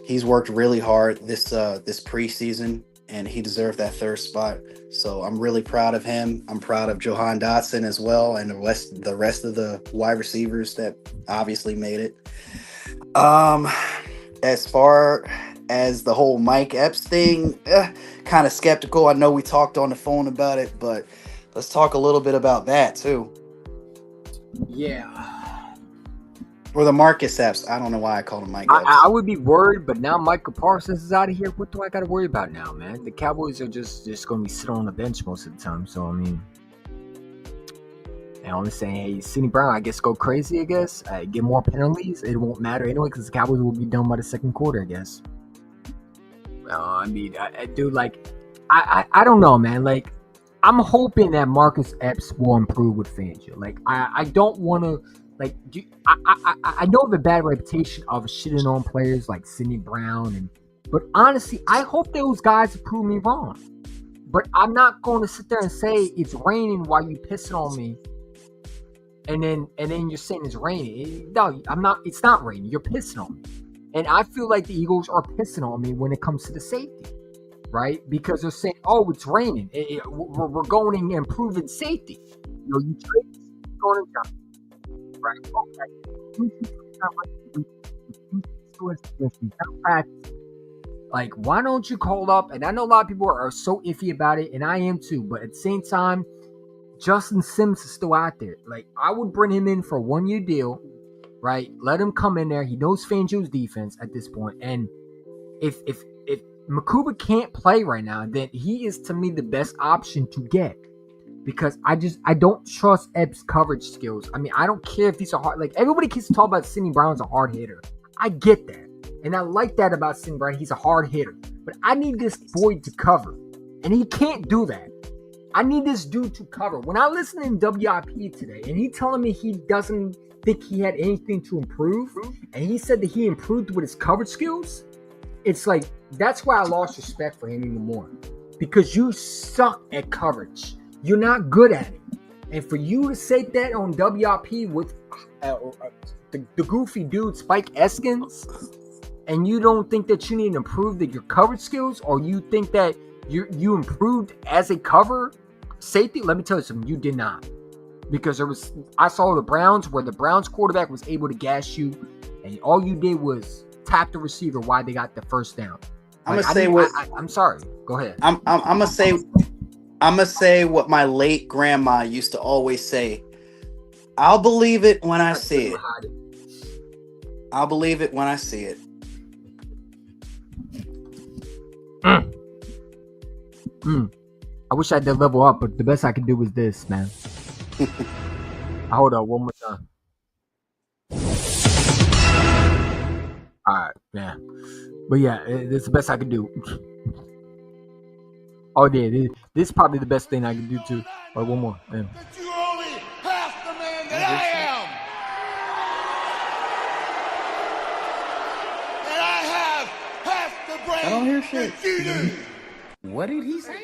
He's worked really hard this preseason, and he deserved that third spot. So I'm really proud of him. I'm proud of Jahan Dotson as well, and the rest of the wide receivers that obviously made it. As far as the whole Mike Epps thing, kind of skeptical. I know we talked on the phone about it, but Let's talk a little bit about that too. Yeah. Or the Marcus Epps. I don't know why I called him Mike Epps. I would be worried, but now Micah Parsons is out of here. What do I got to worry about now, man? The Cowboys are just going to be sitting on the bench most of the time. So, I mean, and I'm just saying, hey, Sidney Brown, I guess go crazy, I guess. Get more penalties. It won't matter anyway because the Cowboys will be done by the second quarter, I guess. I mean, dude, like, I don't know, man. Like, I'm hoping that Marcus Epps will improve with Fangio. Like, I don't want to, like, I know the bad reputation of shitting on players like Sidney Brown, but honestly, I hope those guys prove me wrong. But I'm not going to sit there and say it's raining while you pissing on me. And then you're saying it's raining. No, I'm not. It's not raining. You're pissing on me. And I feel like the Eagles are pissing on me when it comes to the safety, right? Because they're saying, "Oh, it's raining. We're going and improving safety." You know, you trade going and right? Okay. Like, why don't you call up? And I know a lot of people are so iffy about it, and I am too. But at the same time, Justin Sims is still out there. Like, I would bring him in for a 1-year deal, right? Let him come in there. He knows Fangio's defense at this point. And if Makuba can't play right now, then he is, to me, the best option to get. Because I don't trust Epps' coverage skills. I mean, I don't care if these are hard. Like, everybody keeps talking about Sidney Brown's a hard hitter. I get that. And I like that about Sidney Brown. He's a hard hitter. But I need this boy to cover. And he can't do that. I need this dude to cover. When I listened in WIP today, and he telling me he doesn't think he had anything to improve, and he said that he improved with his coverage skills, it's like, that's why I lost respect for him even more. Because you suck at coverage. You're not good at it. And for you to say that on WIP with the goofy dude Spike Eskins, and you don't think that you need to improve your coverage skills, or you think that you improved as a cover safety, let me tell you something, you did not. Because I saw the Browns where the Browns quarterback was able to gash you, and all you did was tap the receiver while they got the first down. Like, I'm sorry. Go ahead. I'm gonna say what my late grandma used to always say. I'll believe it when I see it. I'll believe it when I see it. I wish I did level up, but the best I could do was this, man. Hold on, one more time. All right, yeah. But yeah, it's the best I could do. Oh, yeah, this is probably the best thing I can do too. Or one more. Yeah. That you only half the man that I am. And I have half the brain I don't hear shit. that you do. What did he say?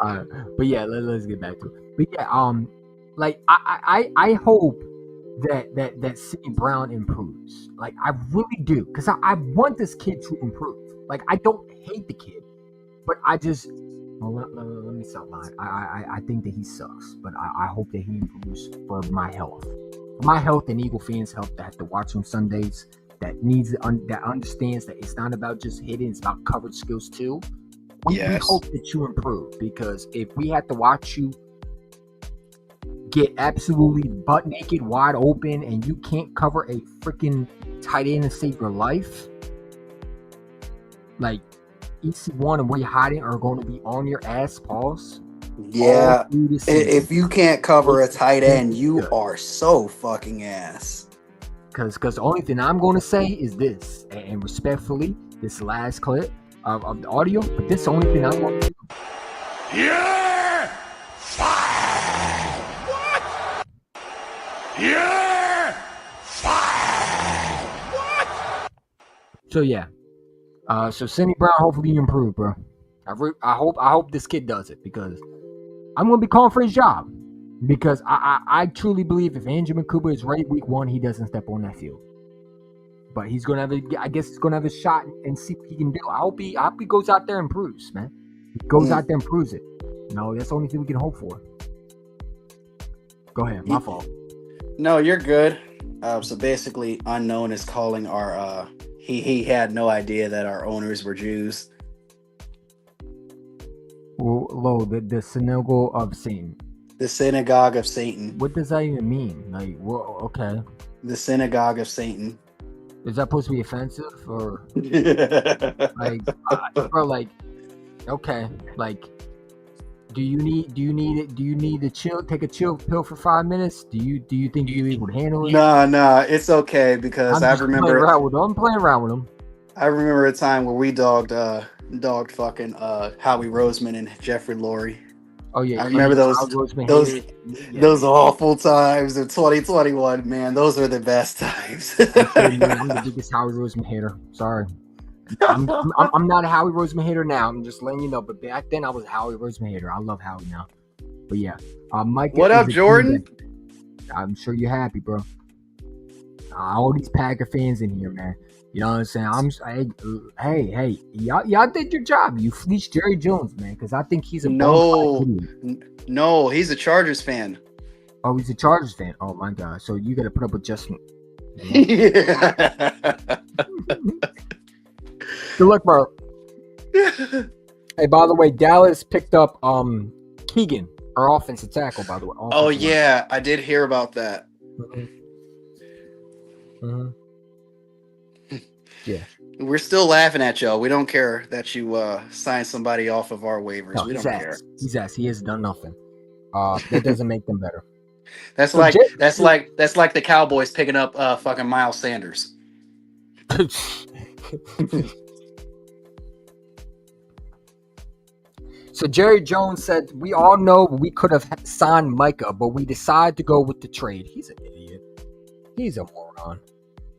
All right, but yeah, let's get back to it. But yeah, like I hope that Sidney Brown improves. Like, I really do, because I want this kid to improve. Like, I don't hate the kid, but I just let me stop lying. I think that he sucks, but I hope that he improves for my health, and Eagle fans' health that have to watch him Sundays. That that understands that it's not about just hitting; it's about coverage skills too. We hope that you improve, because if we have to watch you get absolutely butt naked, wide open, and you can't cover a freaking tight end and save your life, like EC1 and where you're hiding are going to be on your ass, pause. Yeah, if you can't cover a tight end, you are so fucking ass. Because the only thing I'm going to say is this, and respectfully, this last clip of the audio, but this is the only thing I'm going to do. You're fired! What? You're fired! What? So yeah, so Sidney Brown, hopefully you improve, bro. I hope this kid does it, because I'm going to be calling for his job. Because I truly believe if Andrew Makuba is ready week 1, he doesn't step on that field. But he's gonna have he's gonna have a shot and see what he can do. I hope he goes out there and improves, man. He goes out there and proves it. That's the only thing we can hope for. Go ahead, my fault. No, you're good. So basically, Unknown is calling our he had no idea that our owners were Jews. Well, slow. The synagogue of Satan. The synagogue of Satan. What does that even mean? Like, well, okay. The synagogue of Satan. Is that supposed to be offensive or like, bro? Like, okay, like, do you need to chill? Take a chill pill for 5 minutes? Do you think you would handle it? No, it's okay because I remember I'm playing around with them. I remember a time where we dogged fucking Howie Roseman and Jeffrey Lurie. Oh yeah, I remember those awful times of 2021. Man, those are the best times. I'm the biggest Howie Roseman hater. Sorry, I'm not a Howie Roseman hater now. I'm just letting you know. But back then, I was a Howie Roseman hater. I love Howie now. But yeah, Mike. What up, Jordan? I'm sure you're happy, bro. All these Packer fans in here, man. You know what I'm saying? Hey, y'all did your job. You fleeced Jerry Jones, man, because I think he's a no, he's a Chargers fan. Oh, he's a Chargers fan. Oh my God! So you got to put up with Justin. Yeah. Good luck, bro. Hey, by the way, Dallas picked up Keegan, our offensive tackle. By the way. Oh yeah, I did hear about that. Mm-hmm. Yeah. We're still laughing at y'all. We don't care that you signed somebody off of our waivers. No, we don't care. He's ass. He has done nothing. That doesn't make them better. That's like the Cowboys picking up fucking Miles Sanders. So Jerry Jones said, "We all know we could have signed Micah, but we decided to go with the trade." He's an idiot. He's a moron.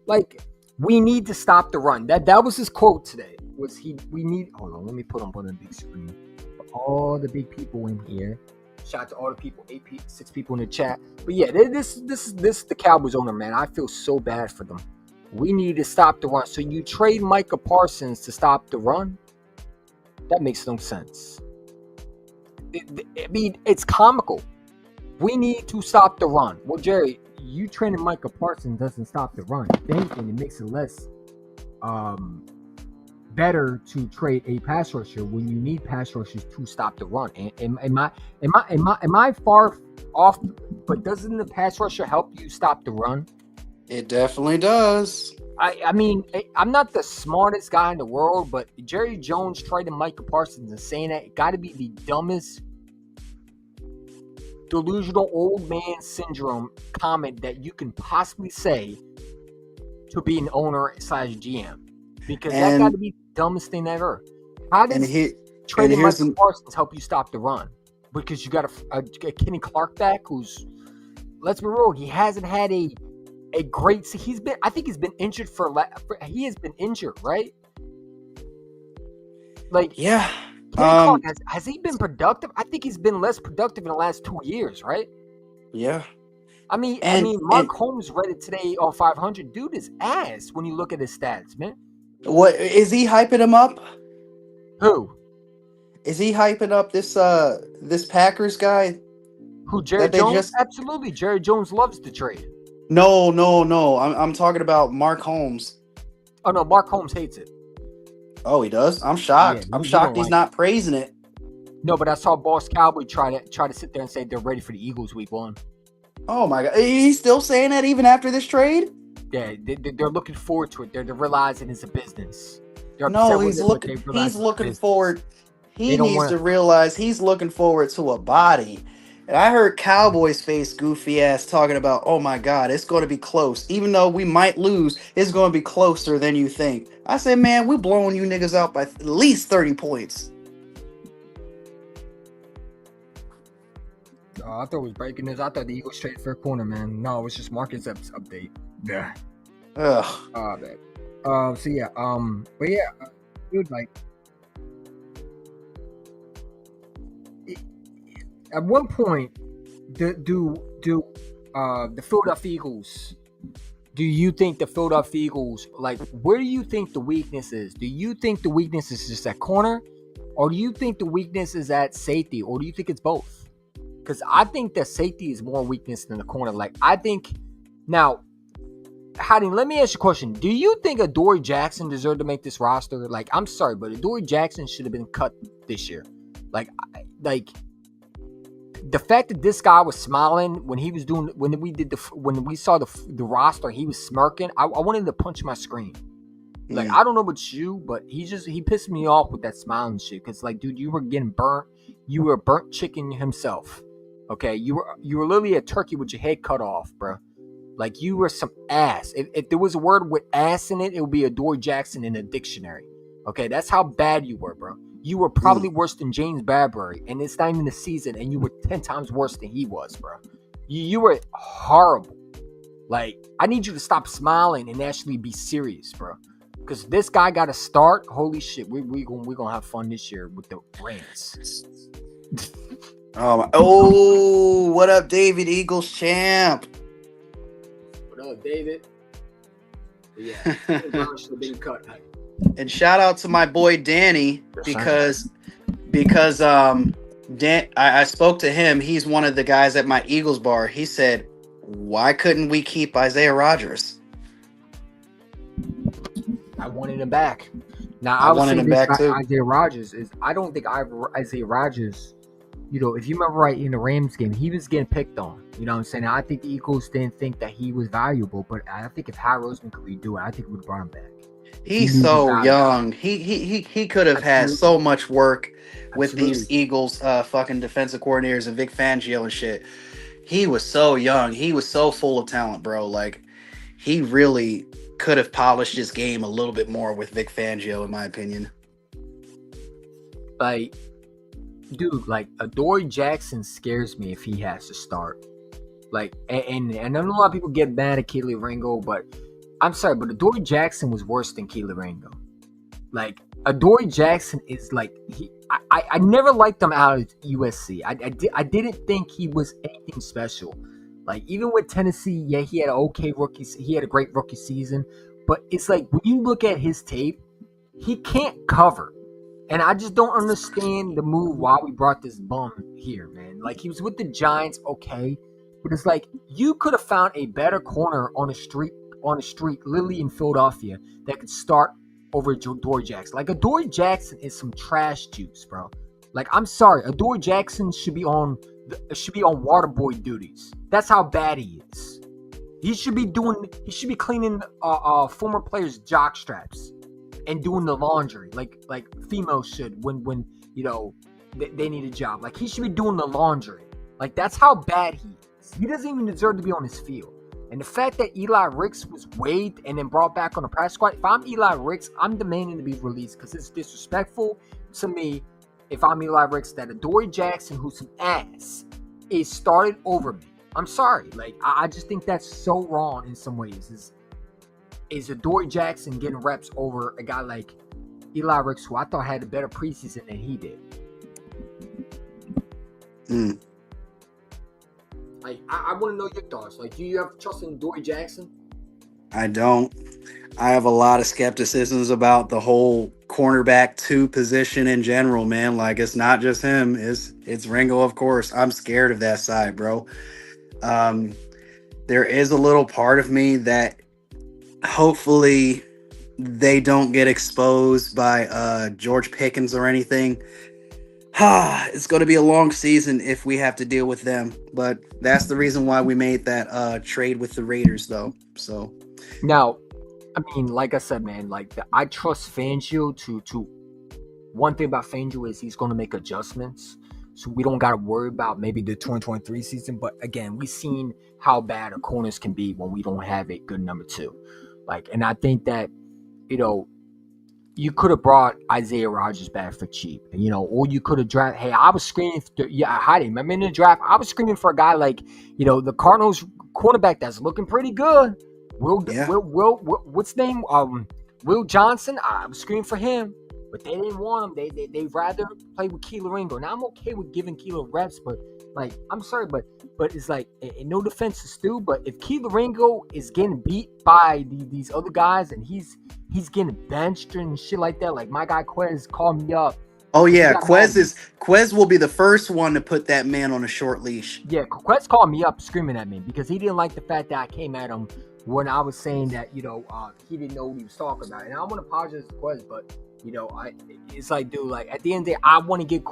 Like, we need to stop the run. That was his quote today. Hold on, let me put him on the big screen. For all the big people in here. Shout out to all the people, 6 people in the chat. But yeah, this is the Cowboys owner, man. I feel so bad for them. We need to stop the run. So you trade Micah Parsons to stop the run? That makes no sense. I mean, it's comical. We need to stop the run. Well, Jerry, you trading Micah Parsons doesn't stop the run. If anything, it makes it less better to trade a pass rusher when you need pass rushers to stop the run. Am I far off? But doesn't the pass rusher help you stop the run? It definitely does. I mean, I'm not the smartest guy in the world, but Jerry Jones trading Micah Parsons and saying that, it got to be the dumbest delusional old man syndrome comment that you can possibly say to be an owner / GM, because that got to be the dumbest thing ever. How does trading Micah Parsons help you stop the run? Because you got a Kenny Clark back who's, let's be real, he hasn't had a great. I think he's been injured he has been injured, right? Like, yeah. Clark, has he been productive? I think he's been less productive in the last 2 years, right? Yeah. I mean, Mark Holmes read it today on 500. Dude is ass when you look at his stats, man. What is he hyping him up? Who? Is he hyping up this Packers guy? Who, Jerry Jones? Absolutely. Jerry Jones loves the trade. No. I'm talking about Mark Holmes. Oh no, Mark Holmes hates it. Oh, he does? I'm shocked. I'm shocked he's not praising it. No, but I saw Boss Cowboy try to sit there and say they're ready for the Eagles week 1. Oh my God, he's still saying that even after this trade? Yeah, they're looking forward to it. They're realizing it's a business. He's looking forward. He needs to realize he's looking forward to a body. And I heard Cowboys face goofy ass talking about, oh my God, it's going to be close. Even though we might lose, it's going to be closer than you think. I said, man, we're blowing you niggas out by at least 30 points. Oh, I thought it was breaking news. I thought the Eagles traded for a corner, man. No, it was just Marcus Epps update. Yeah. Ugh. Oh, man. So yeah. But yeah, dude, like, at one point, do the Philadelphia Eagles? Do you think the Philadelphia Eagles, like, where do you think the weakness is? Do you think the weakness is just at corner, or do you think the weakness is at safety, or do you think it's both? Because I think that safety is more weakness than the corner. Like, I think now, Howdy, let me ask you a question. Do you think Adoree Jackson deserved to make this roster? Like, I'm sorry, but Adoree Jackson should have been cut this year. Like, like the fact that this guy was smiling when he was doing when we saw the roster, he was smirking. I wanted to punch my screen. Like, I don't know about you, but he pissed me off with that smiling shit. Cause like, dude, you were getting burnt. You were a burnt chicken himself. Okay, you were literally a turkey with your head cut off, bro. Like, you were some ass. If there was a word with ass in it, it would be Adoree Jackson in a dictionary. Okay, that's how bad you were, bro. You were probably worse than James Bradbury, and it's not even the season, and you were 10 times worse than he was, bro. You were horrible. Like, I need you to stop smiling and actually be serious, bro. Because this guy got to start. Holy shit, we're gonna have fun this year with the Rams. Oh, what up, David, Eagles champ? What up, David? But yeah, Brown should have been cut. And shout out to my boy Danny because I spoke to him. He's one of the guys at my Eagles bar. He said, "Why couldn't we keep Isaiah Rodgers?" I wanted him back. Now I wanted him back too. Isaiah Rodgers I don't think Isaiah Rodgers. You know, if you remember right in the Rams game, he was getting picked on. You know what I'm saying? I think the Eagles didn't think that he was valuable, but I think if Howard Roseman could redo it, I think we would have brought him back. He's so young. He could have had so much work with these Eagles fucking defensive coordinators and Vic Fangio and shit. He was so young. He was so full of talent, bro. Like, he really could have polished his game a little bit more with Vic Fangio, in my opinion. Like, dude, like, Adoree Jackson scares me if he has to start. Like, and I know a lot of people get mad at Kelee Ringo, but I'm sorry, but Adoree Jackson was worse than Kelee Ringo. Like, Adoree Jackson is like, I never liked him out of USC. I didn't think he was anything special. Like, even with Tennessee, yeah, he had an okay rookie. He had a great rookie season. But it's like, when you look at his tape, he can't cover. And I just don't understand the move why we brought this bum here, man. Like, he was with the Giants, okay. But it's like, you could have found a better corner on the street, literally in Philadelphia, that could start over Adoree Jackson. Like, Adoree Jackson is some trash juice, bro. Like, I'm sorry, Adoree Jackson should be on water boy duties. That's how bad he is. He should be cleaning former players' jock straps and doing the laundry like females should when you know they need a job. Like, he should be doing the laundry. Like, that's how bad he is. He doesn't even deserve to be on his field. And the fact that Eli Ricks was waived and then brought back on the practice squad, if I'm Eli Ricks, I'm demanding to be released because it's disrespectful to me. If I'm Eli Ricks, that Adoree Jackson, who's some ass, is started over me. I'm sorry. Like, I just think that's so wrong in some ways. Is Adoree Jackson getting reps over a guy like Eli Ricks, who I thought had a better preseason than he did? Like, I want to know your thoughts. Like, do you have trust in Adoree Jackson? I don't. I have a lot of skepticisms about the whole cornerback 2 position in general, man. Like, it's not just him. It's Ringo, of course. I'm scared of that side, bro. There is a little part of me that hopefully they don't get exposed by George Pickens or anything. It's going to be a long season if we have to deal with them. But that's the reason why we made that trade with the Raiders, though. So now, I mean, like I said, man, like, I trust Fangio to one thing about Fangio is he's going to make adjustments. So we don't got to worry about maybe the 2023 season. But again, we've seen how bad our corners can be when we don't have a good number 2. Like, and I think that, you know, you could have brought Isaiah Rodgers back for cheap, you know, or you could have drafted. Hey, I was screaming. Heidi, remember in the draft, I was screaming for a guy like, you know, the Cardinals quarterback that's looking pretty good. Will what's his name? Will Johnson. I was screaming for him, but they didn't want him. They'd rather play with Kelee Ringo. Now, I'm okay with giving Kelee reps, but like, I'm sorry, but it's like, and no defense to Stu, but if Kelee Ringo is getting beat by these other guys and he's getting benched and shit like that, like my guy Quez called me up. Oh yeah, Quez will be the first one to put that man on a short leash. Yeah, Quez called me up screaming at me because he didn't like the fact that I came at him when I was saying that, you know, he didn't know what he was talking about. And I want to apologize to Quez, but You know, it's like, dude, like at the end of the day, I want to get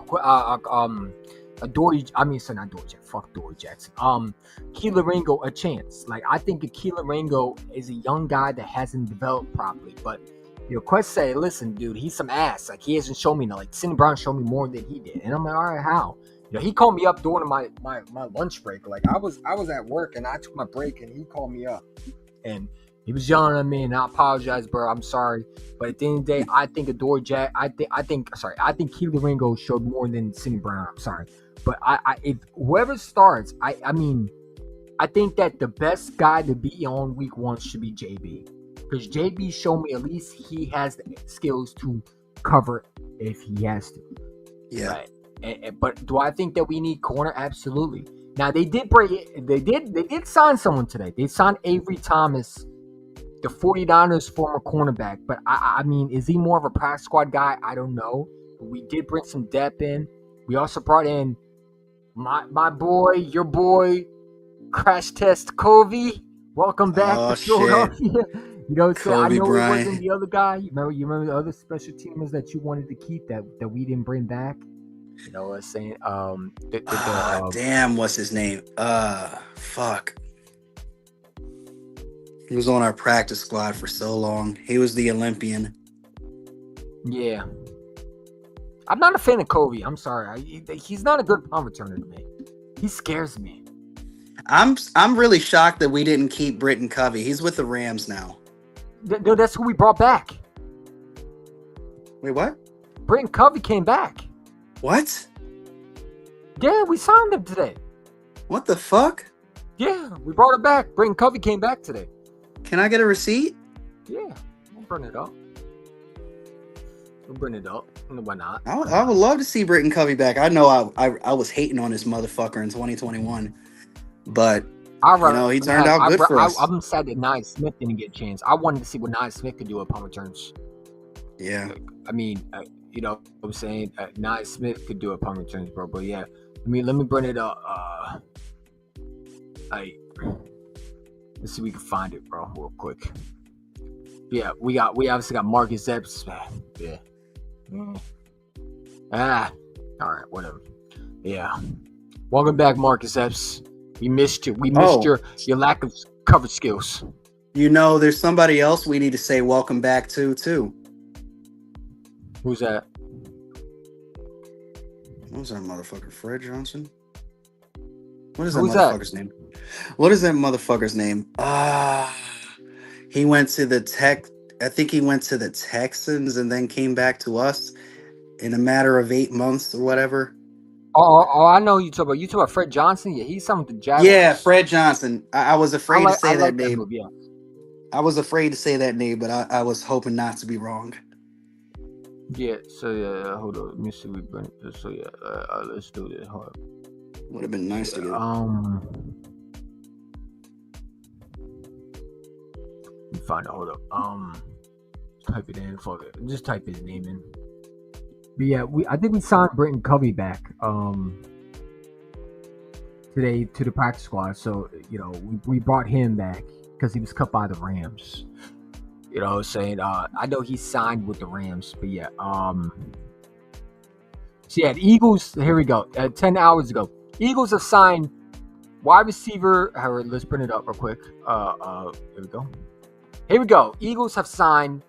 not Dory Jackson, fuck Dory Jackson. Keelan Ringo a chance. Like I think Keelan Ringo is a young guy that hasn't developed properly, but. Quest say, listen, dude, he's some ass. Like, he hasn't shown me, like, Cindy Brown showed me more than he did. And I'm like, all right, how? He called me up during my lunch break. Like, I was at work, and I took my break, and he called me up. And he was yelling at me, and I apologize, bro. I'm sorry. But at the end of the day, I think I think Keelan Ringo showed more than Cindy Brown. I'm sorry. But if whoever starts, I mean, I think that the best guy to be on week 1 should be JB. Because JB showed me at least he has the skills to cover if he has to. Yeah. Right? But do I think that we need corner? Absolutely. Now they did sign someone today. They signed Avery Thomas, the 49ers former cornerback. But I mean, is he more of a practice squad guy? I don't know. But we did bring some depth in. We also brought in my boy, your boy, Crash Test Covey. Welcome back to Philadelphia. You know what I'm saying? I know Bryant. It wasn't the other guy. You remember the other special teamers that you wanted to keep that we didn't bring back? You know what I'm saying? Damn, what's his name? Fuck. He was on our practice squad for so long. He was the Olympian. Yeah. I'm not a fan of Covey. I'm sorry. He's not a good punt returner to me. He scares me. I'm really shocked that we didn't keep Britton Covey. He's with the Rams now. No, that's who we brought back. Wait, what? Britton Covey came back. What? Yeah, we signed him today. What the fuck? Yeah, we brought him back. Britton Covey came back today. Can I get a receipt? Yeah, we'll bring it up. Why not? I would love to see Britton Covey back. I know I was hating on this motherfucker in 2021, but he turned out good for us. I'm sad that Nye Smith didn't get a chance. I wanted to see what Nye Smith could do at punt returns. Yeah. I mean, I'm saying Nye Smith could do a punt returns, bro. But yeah, let me bring it up. Let's see if we can find it, bro, real quick. Yeah, we obviously got Marcus Epps. Yeah. All right, whatever. Yeah. Welcome back, Marcus Epps. We missed you. We missed your lack of coverage skills. There's somebody else we need to say welcome back to, too. Who's that? What was that motherfucker? Fred Johnson? What is that motherfucker's name? What is that motherfucker's name? He went to I think he went to the Texans and then came back to us in a matter of 8 months or whatever. Oh, I know you talk about Fred Johnson. Yeah, he's something with the Jaguars. Yeah, Fred Johnson. I was afraid to say that name. Yeah. I was afraid to say that name, but I was hoping not to be wrong. Yeah, so yeah, hold on. Let me see. Let's do this. Hold on. Would have been nice to get. Let me find it. Hold up. Type it in. Fuck it. Just type his name in. But yeah, I think we signed Britton Covey back today to the practice squad. So we brought him back because he was cut by the Rams. You know what I'm saying? I know he signed with the Rams, but yeah. So yeah, the Eagles. Here we go. 10 hours ago, Eagles have signed wide receiver. Let's bring it up real quick. Here we go. Eagles have signed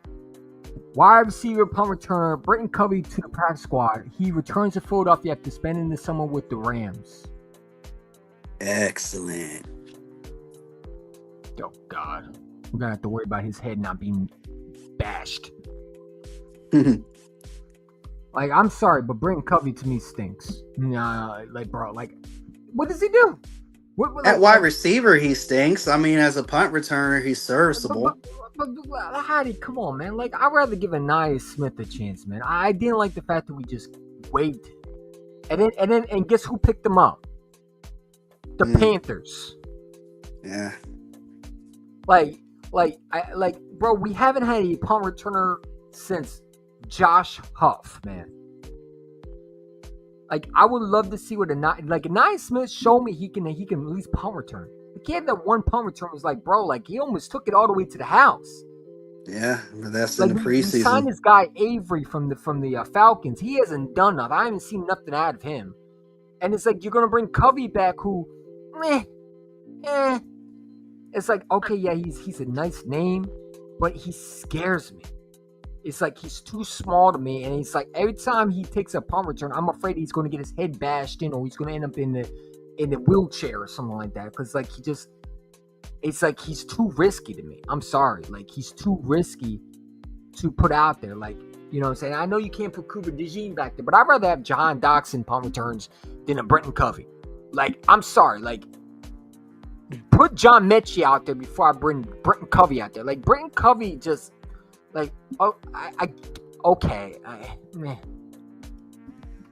wide receiver, punt returner Britton Covey to the practice squad. He returns to Philadelphia after spending the summer with the Rams. Excellent. Oh God, we're gonna have to worry about his head not being bashed. Like, I'm sorry, but Britton Covey to me stinks. Bro, what does he do? At wide receiver, he stinks. I mean, as a punt returner, he's serviceable. But Howdy, come on, man. Like, I'd rather give Anaya Smith a chance, man. I didn't like the fact that we just waived it. And guess who picked him up? The Panthers. Yeah. Bro, we haven't had a punt returner since Josh Huff, man. Like, I would love to see what Anaya Smith showed me he can at least punt return. He had that one punt return was like, bro, like, he almost took it all the way to the house. Yeah, but that's in Like the we signed preseason. this guy Avery from the Falcons. He hasn't done nothing. I haven't seen nothing out of him. And it's like you're gonna bring Covey back, who, eh. It's like, okay, yeah, he's a nice name, but he scares me. It's like he's too small to me, and it's like every time he takes a punt return, I'm afraid he's going to get his head bashed in, or he's going to end up in the wheelchair or something like that. Because like it's like he's too risky to me. I'm sorry, like he's too risky to put out there. Like, you know what I'm saying? I know you can't put Cooper DeJean back there, but I'd rather have Jahan Dotson punt returns than a Brenton Covey. Like, I'm sorry, like put John Mechie out there before I bring Brenton Covey out there. Like Brenton Covey just. Like, oh, okay.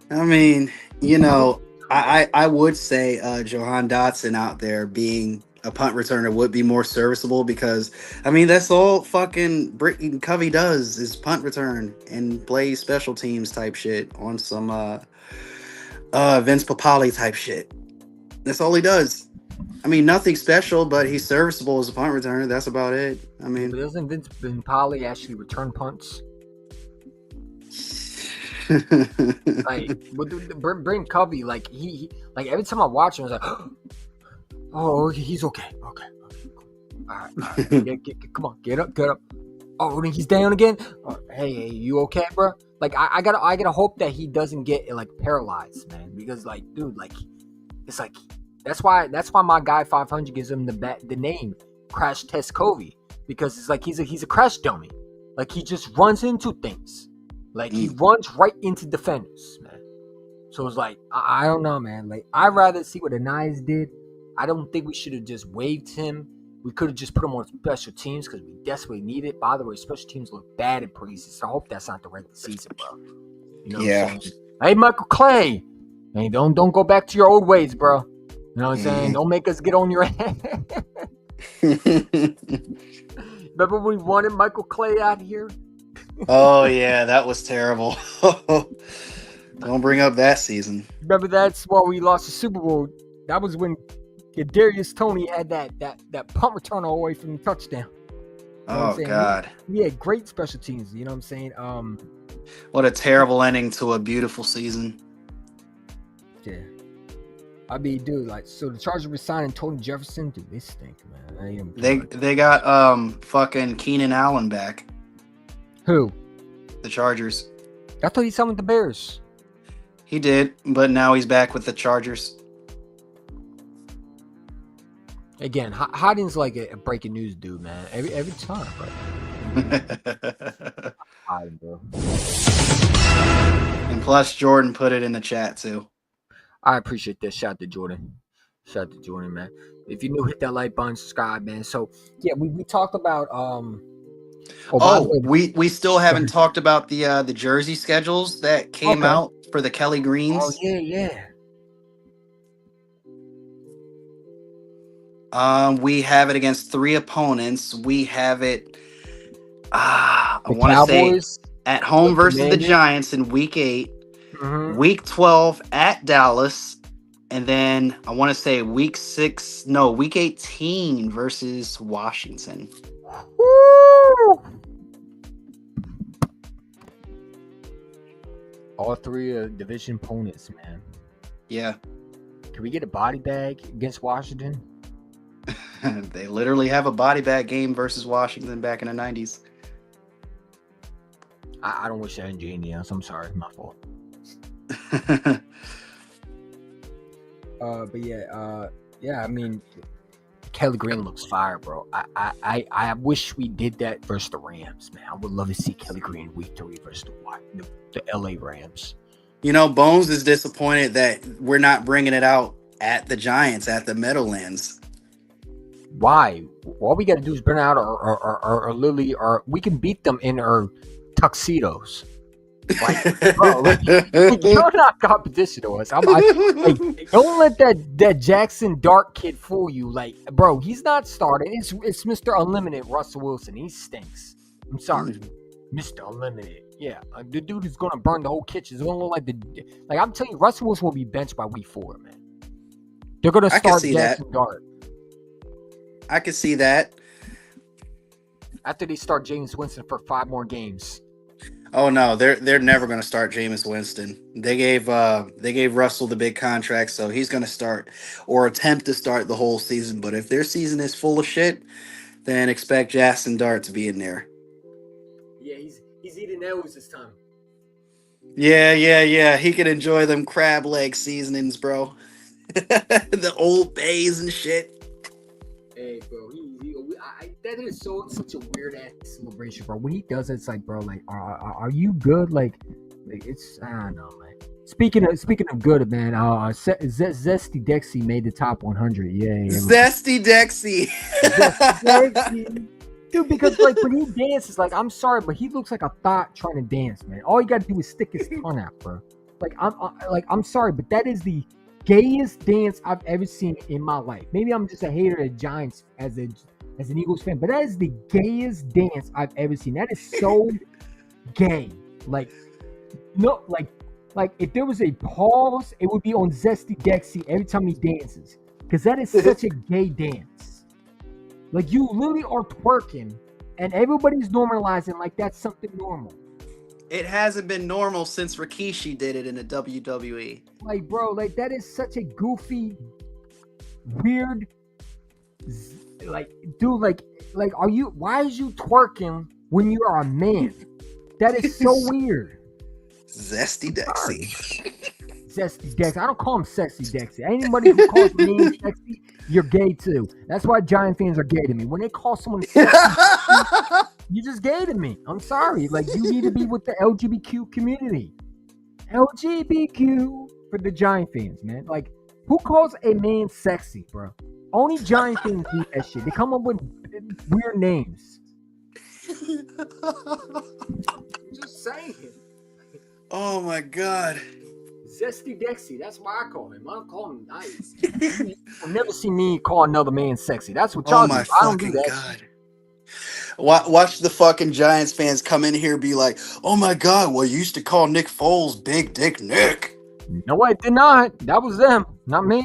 I mean, you know, I would say Jahan Dotson out there being a punt returner would be more serviceable because, I mean, that's all fucking Britton Covey does is punt return and play special teams type shit on some Vince Papale type shit. That's all he does. I mean, nothing special, but he's serviceable as a punt returner. That's about it. I mean, but doesn't Vince Papale actually return punts? Like with Brenton Covey, like he like every time I watch him, I was like, oh, he's okay. All right. Come on, get up. Oh, he's down again. Oh, hey, you okay, bro? Like I gotta hope that he doesn't get like paralyzed, man, because like, dude, like it's like. That's why my guy 500 gives him the name Crash Test Covey, because it's like he's a crash dummy. Like he just runs into things. Like he runs right into defenders, man. So it's like I don't know, man. Like I'd rather see what Anais did. I don't think we should have just waived him. We could have just put him on special teams because we desperately need it. By the way, special teams look bad in preseason, so I hope that's not the regular season, bro. You know what I'm saying? Hey, Michael Clay. Hey, don't go back to your old ways, bro. You know what I'm saying? Don't make us get on your head. Remember when we wanted Michael Clay out here? Oh, yeah, that was terrible. Don't bring up that season. Remember that's why we lost the Super Bowl. That was when Kadarius Toney had that punt return away from the touchdown. You know oh, God. We had great special teams. You know what I'm saying? What a terrible ending to a beautiful season. Yeah. I mean, dude, like, so the Chargers were signing Tony Jefferson. Dude, they stink, man. They got fucking Keenan Allen back. Who? The Chargers. I thought he signed with the Bears. He did, but now he's back with the Chargers. Again, Hodden's like a breaking news dude, man. Every time, bro. Hodden, bro. And plus, Jordan put it in the chat too. I appreciate that. Shout out to Jordan. Man. If you're new, hit that like button, subscribe, man. So yeah, we talked about we still haven't talked about the jersey schedules that came out for the Kelly Greens. Oh yeah. We have it against 3 opponents. We have it. I want to say at home versus the Giants in Week 8. Mm-hmm. Week 12 at Dallas, and then I want to say Week 18 versus Washington. Woo! All 3 division opponents, man. Yeah. Can we get a body bag against Washington? They literally have a body bag game versus Washington back in the 90s. I don't wish that in JNS. I'm sorry, my fault. But yeah. I mean, Kelly Green looks fire, bro. I wish we did that versus the Rams, man. I would love to see Kelly Green Week 3 versus the LA Rams. You know, Bones is disappointed that we're not bringing it out at the Giants at the Meadowlands. Why? All we got to do is bring out our Lily, or we can beat them in our tuxedos. Like, bro, you're not competition to us. Don't let that Jackson Dart kid fool you. Like, bro, he's not starting. It's Mr. Unlimited Russell Wilson. He stinks. I'm sorry, Mr. Unlimited. Yeah, the dude is gonna burn the whole kitchen. It's gonna look like I'm telling you, Russell Wilson will be benched by week 4, man. They're gonna start Jackson Dart. I can see that. After they start James Winston for 5 more games. Oh no, they're never going to start Jameis Winston. They gave Russell the big contract, so he's going to start or attempt to start the whole season. But if their season is full of shit, then expect Jackson Dart to be in there. Yeah, he's eating L's this time. Yeah. He can enjoy them crab leg seasonings, bro. The Old Bays and shit. Hey, bro, that is such a weird ass celebration, bro. When he does it, it's like, bro, like, are you good? Like it's I don't know, man. Speaking of good, man, Zesty Dexy made the top 100. Yeah. Zesty Dexy. Dude, because like when he dances, like I'm sorry, but he looks like a thought trying to dance, man. All you gotta do is stick his tongue out, bro. Like I'm sorry, but that is the gayest dance I've ever seen in my life. Maybe I'm just a hater of Giants as an Eagles fan, but that is the gayest dance I've ever seen. That is so gay. Like, no, like if there was a pause, it would be on Zesty Dexy every time he dances, because that is such a gay dance. Like, you literally are twerking, and everybody's normalizing like that's something normal. It hasn't been normal since Rikishi did it in the WWE. Like, bro, like that is such a goofy, weird, like, dude, like, are you? Why is you twerking when you are a man? That is so weird. Zesty Dexy. Zesty Dexy. I don't call him Sexy Dexy. Anybody who calls me sexy, you're gay too. That's why Giant fans are gay to me. When they call someone sexy, you just gay to me. I'm sorry. Like, you need to be with the LGBTQ community. LGBTQ for the Giant fans, man. Like, who calls a man sexy, bro? Only Giant fans do that shit. They come up with weird names. Just saying. Oh my god. Zesty Dexy. That's why I call him. I don't call him nice. You'll never see me call another man sexy. That's what y'all do. I don't do that. God. Watch the fucking Giants fans come in here and be like, oh my god, well, you used to call Nick Foles Big Dick Nick. No, I did not. That was them, not me.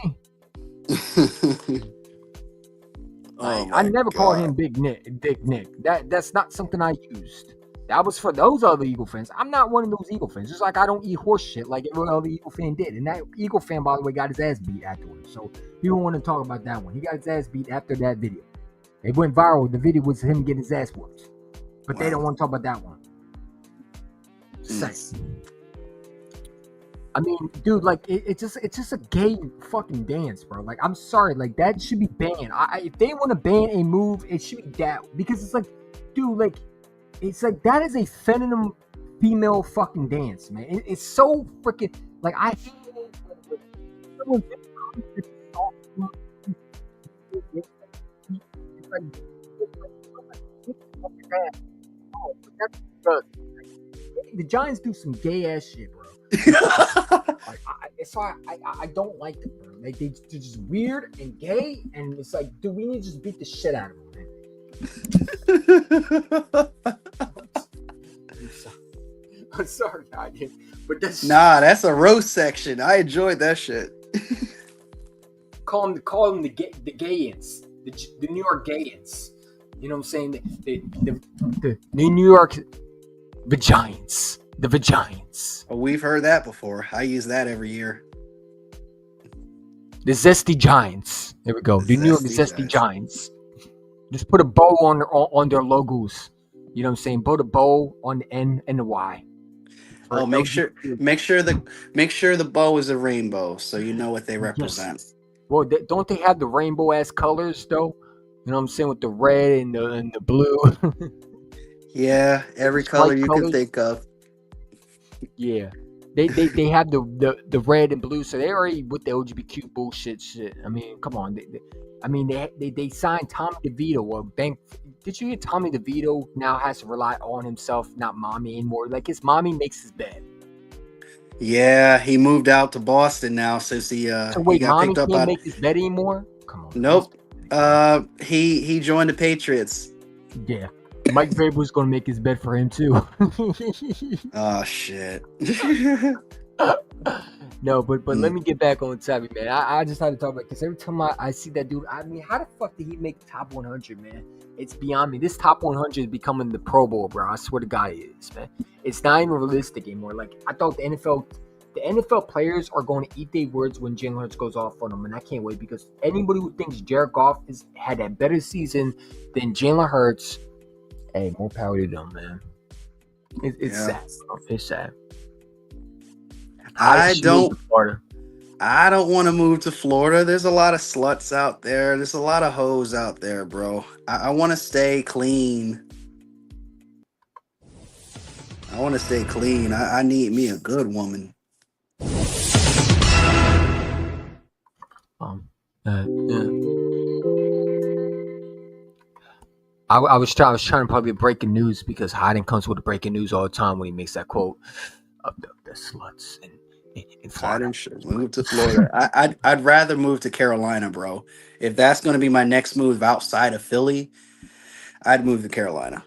I never called him Big Dick Nick. That's not something I used. That was for those other Eagle fans. I'm not one of those Eagle fans. Just like I don't eat horse shit like every other Eagle fan did. And that Eagle fan, by the way, got his ass beat afterwards. So you don't want to talk about that one. He got his ass beat after that video. It went viral. The video was him getting his ass whooped. But They don't want to talk about that one. Just I mean, dude, like it's just a gay fucking dance, bro. Like, I'm sorry, like that should be banned. If they want to ban a move, it should be that, because it's like, dude, like it's like that is a feminine female fucking dance, man. It's so freaking like I hate the Giants do some gay ass shit, bro. I don't like them, bro. Like they're just weird and gay, and it's like, dude, we need to just beat the shit out of them, man. I'm sorry, I did, but that's a roast section. I enjoyed that shit. Call them the Gayans, the New York Gayans. You know what I'm saying? The New York Vagiants. The Vagiants. Oh, we've heard that before. I use that every year. The Zesty Giants. There we go. The New York Zesty Giants. Just put a bow on their logos. You know what I'm saying? Put a bow on the N and the Y. Oh, make sure the bow is a rainbow, so you know what they represent. Yes. Well, don't they have the rainbow ass colors though? You know what I'm saying, with the red and the blue. Yeah, every color you can think of. Yeah, they have the red and blue, so they already with the LGBTQ bullshit shit. I mean, come on. They signed Tommy DeVito. Did you hear Tommy DeVito now has to rely on himself, not mommy anymore? Like, his mommy makes his bed. Yeah, he moved out to Boston now since he so wait, he got mommy picked up can't make his bed anymore? Come on. Nope. He joined the Patriots. Yeah. Mike Vrabel's gonna make his bed for him too. Oh shit. No, but let me get back on topic, man. I just had to talk about because every time I see that dude, I mean, how the fuck did he make top 100, man? It's beyond me. This top 100 is becoming the Pro Bowl, bro. I swear to God, it is, man. It's not even realistic anymore. Like I thought the NFL players are going to eat their words when Jalen Hurts goes off on them, and I can't wait because anybody who thinks Jared Goff had a better season than Jalen Hurts, hey, more power to them, man. It's sad. Bro. It's sad. I don't want to move to Florida. There's a lot of sluts out there. There's a lot of hoes out there, bro. I want to stay clean. I need me a good woman. I was trying to probably breaking news because Hyden comes with the breaking news all the time when he makes that quote of the sluts in Florida. Hyden should move to Florida. I'd rather move to Carolina, bro. If that's going to be my next move outside of Philly, I'd move to Carolina.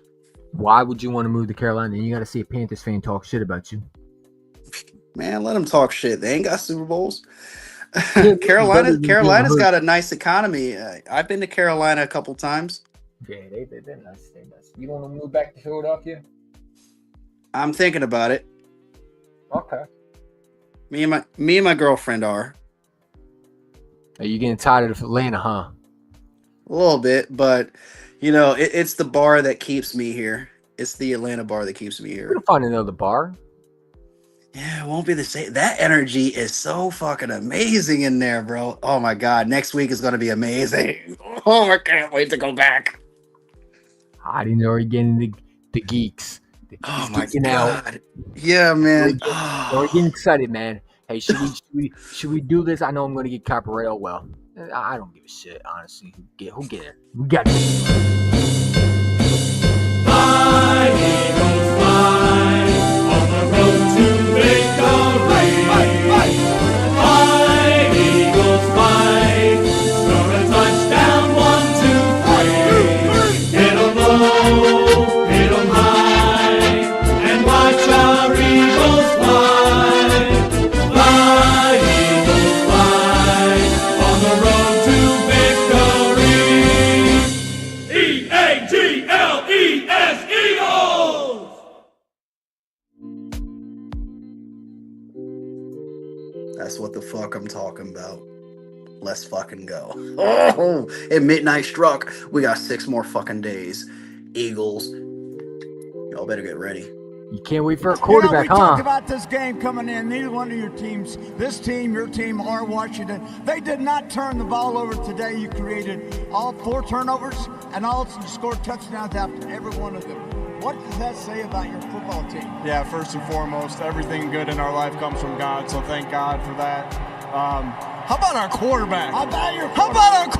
Why would you want to move to Carolina? You got to see a Panthers fan talk shit about you. Man, let them talk shit. They ain't got Super Bowls. Carolina's got a nice economy. I've been to Carolina a couple times. Yeah, they're nice. They're nice. You want to move back to Philadelphia? I'm thinking about it. Okay. Me and my girlfriend are. Are you getting tired of Atlanta, huh? A little bit, but you know, it's the bar that keeps me here. It's the Atlanta bar that keeps me here. We'll find another bar. Yeah, it won't be the same. That energy is so fucking amazing in there, bro. Oh my God. Next week is going to be amazing. Oh, I can't wait to go back. I didn't know you're getting the geeks. Oh my God. Yeah, man. We're getting excited, man. Hey, should we do this? I know I'm going to get copyright. Well, I don't give a shit, honestly. Who get it? We got it. That's what the fuck I'm talking about. Let's fucking go. Oh, at midnight struck. We got 6 more fucking days. Eagles. Y'all better get ready. You can't wait for a quarterback, we talked about this game coming in. Neither one of your teams, this team, your team, or Washington, they did not turn the ball over today. You created all 4 turnovers and also scored touchdowns after every one of them. What does that say about your football team? Yeah, first and foremost, everything good in our life comes from God, so thank God for that. How about our quarterback? How about your quarterback?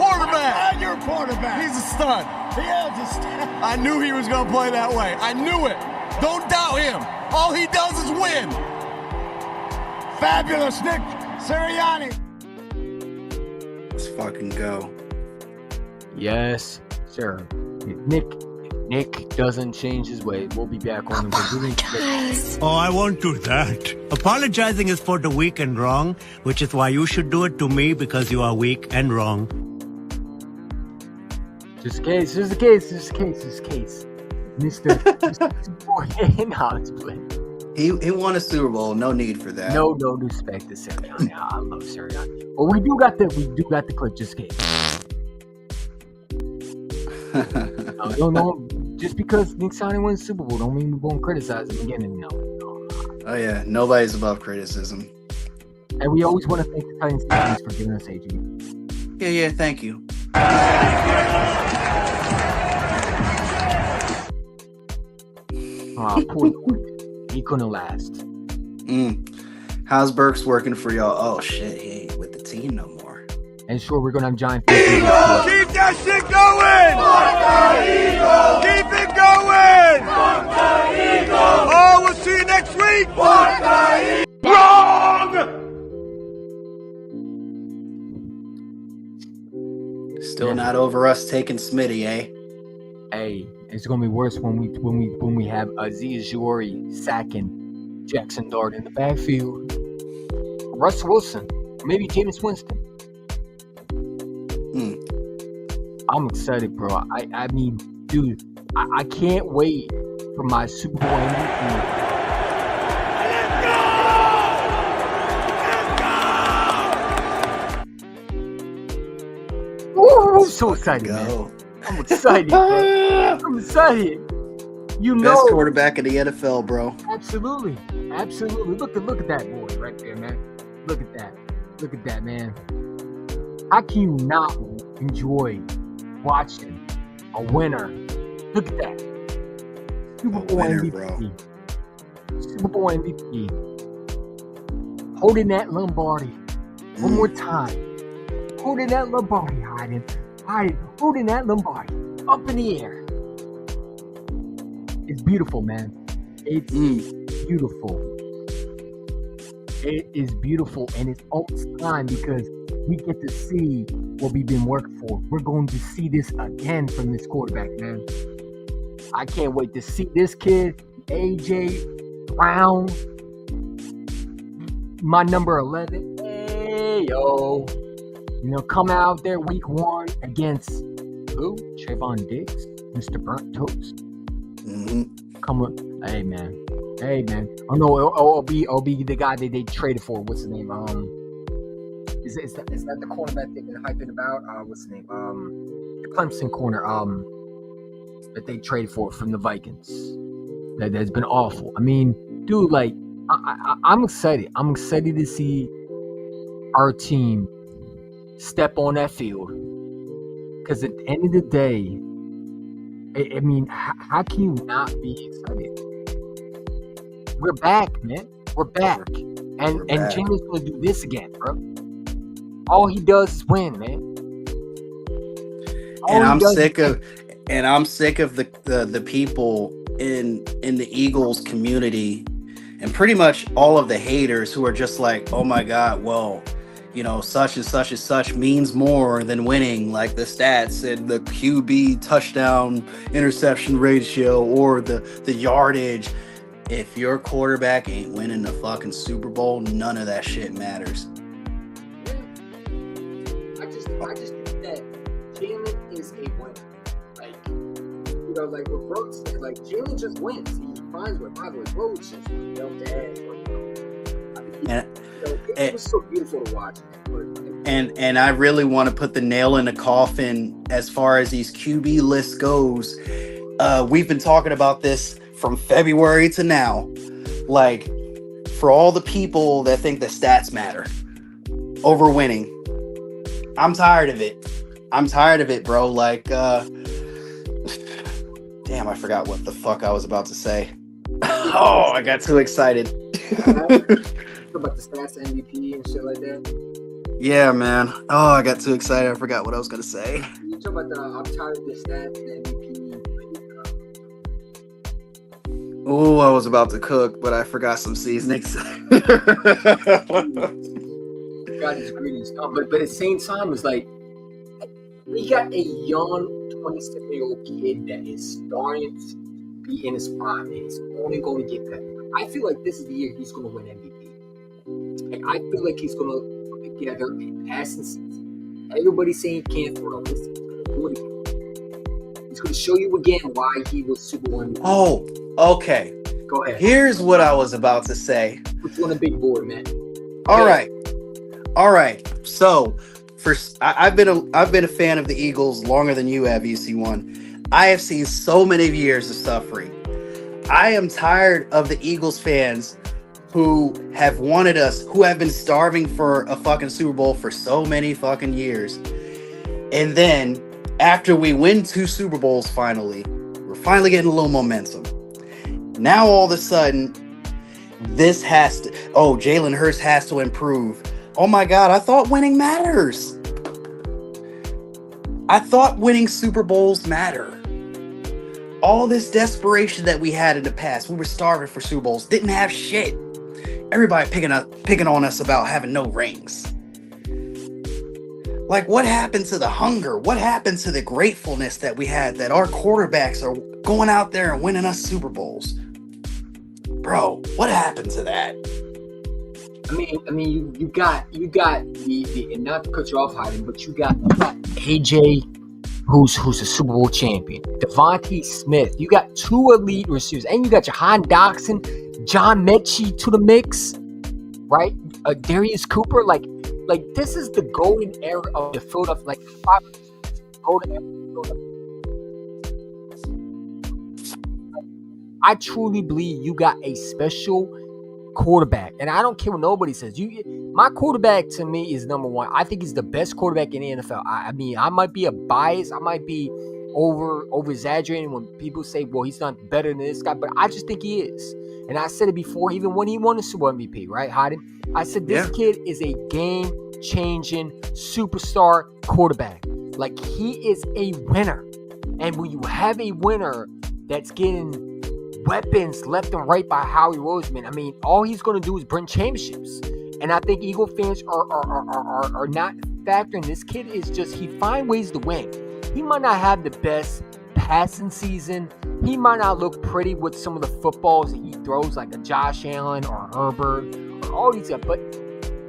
He's a stud. He is a stud. I knew he was going to play that way. I knew it. Don't doubt him. All he does is win. Fabulous, Nick Sirianni. Let's fucking go. Yes, sir. Nick doesn't change his way. We'll be back on the Oh, I won't do that. Apologizing is for the weak and wrong, which is why you should do it to me because you are weak and wrong. Just a case. Mr. Knowledge play. He won a Super Bowl. No need for that. No respect to Sirianni. I love Sirianni. But we do got the clip. Just in case. No. Just because Nick Sirianni won the Super Bowl don't mean we won't criticize him again. No. Oh yeah, nobody's above criticism. And we always want to thank the Titans fans for giving us HWCP. Yeah, thank you. Poor he couldn't last. How's Burks working for y'all? Oh shit, he ain't with the team no more. And sure, we're gonna have Giant fans. Keep that shit going! Keep it going! Oh, we'll see you next week! Wrong! Still not over us taking Smitty, eh? Hey, it's gonna be worse when we have Aziz Jouri sacking Jackson Dart in the backfield. Russ Wilson, maybe Jameis Winston. I'm excited, bro. I mean, dude, I can't wait for my Super Bowl MVP. Ooh, I'm so excited, man. I'm excited, bro. I'm excited. You know, best quarterback in the NFL, bro. Absolutely. Look at that boy right there, man. Look at that, man. How can you not enjoy watching a winner? Look at that. Super Bowl MVP. Bro. Super Bowl MVP. Holding that Lombardi. One more time. Holding that Lombardi, hiding. Holding that Lombardi. Up in the air. It's beautiful, man. It's beautiful. It is beautiful, and it's almost time because we get to see what we've been working for. We're going to see this again from this quarterback, man. I can't wait to see this kid, AJ Brown, my number 11. Hey, yo. You know, come out there week 1 against who? Trayvon Diggs, Mr. Burnt Toast. Come on. Hey, man. Oh, no, it'll be the guy that they traded for. What's his name? Is that the cornerback they've been hyping about? What's his name? The Clemson corner that they traded for from the Vikings. That's been awful. I mean, dude, like, I'm excited. I'm excited to see our team step on that field. Because at the end of the day, I mean, how can you not be excited? We're back, man. We're back. And Jimmy's going to do this again, bro. All he does is win, man. I'm sick of the people in the Eagles community and pretty much all of the haters who are just like, oh my God, well, you know, such and such and such means more than winning, like the stats and the QB touchdown interception ratio or the yardage. If your quarterback ain't winning the fucking Super Bowl, none of that shit matters. I just think that Jalen is a winner. Like, you know, like what Brooke said, like Jalen just wins. He finds what by the way, Bro was just dealt to ass. It was so beautiful to watch. And I really want to put the nail in the coffin as far as these QB list goes. We've been talking about this from February to now. Like, for all the people that think the stats matter over winning, I'm tired of it. Bro. Like, damn, I forgot what the fuck I was about to say. Oh, I got too excited. About the stats, MVP, and shit like that. Yeah, man. Oh, I got too excited. I forgot what I was gonna say. You talk about I'm tired of the stats and MVP. Oh, I was about to cook, but I forgot some seasonings. God is greedy stuff, but at the same time, it's like we got a young 27-year-old kid that is starting to be in his prime, and he's only going to get better. I feel like this is the year he's going to win MVP. Like, I feel like he's going to put together a passing season. Everybody's saying he can't throw. He's going to do it again. He's going to show you again why he was Super Bowl MVP. Oh, okay. Go ahead. Here's what I was about to say. Which one a big board, man? All right. So, I've been a fan of the Eagles longer than you have, EC1. I have seen so many years of suffering. I am tired of the Eagles fans who have wanted us, who have been starving for a fucking Super Bowl for so many fucking years. And then after we win 2 Super Bowls finally, we're finally getting a little momentum. Now all of a sudden, Jalen Hurts has to improve. Oh my God, I thought winning matters. I thought winning Super Bowls matter. All this desperation that we had in the past, we were starving for Super Bowls, didn't have shit. Everybody picking on us about having no rings. Like, what happened to the hunger? What happened to the gratefulness that we had that our quarterbacks are going out there and winning us Super Bowls? Bro, what happened to that? you got the and not to cut you off, Hayden, but you got AJ, who's a Super Bowl champion, Devontae Smith. You got 2 elite receivers, and you got Jahan Dotson, John Mechie to the mix, right? Darius Cooper, like this is the golden era of the Philadelphia, like golden era. I truly believe you got a special quarterback, and I don't care what nobody says. My quarterback to me is number one. I think he's the best quarterback in the NFL. I mean, I might be a bias. I might be over exaggerating when people say, well, he's not better than this guy, but I just think he is. And I said it before, even when he won the Super Bowl MVP, right, Hayden? I said this kid is a game-changing superstar quarterback. Like, he is a winner. And when you have a winner that's getting weapons left and right by Howie Roseman, I mean, all he's going to do is bring championships. And I think Eagle fans are not factoring. This kid is just, he finds ways to win. He might not have the best passing season. He might not look pretty with some of the footballs that he throws, like a Josh Allen or Herbert or all these guys. But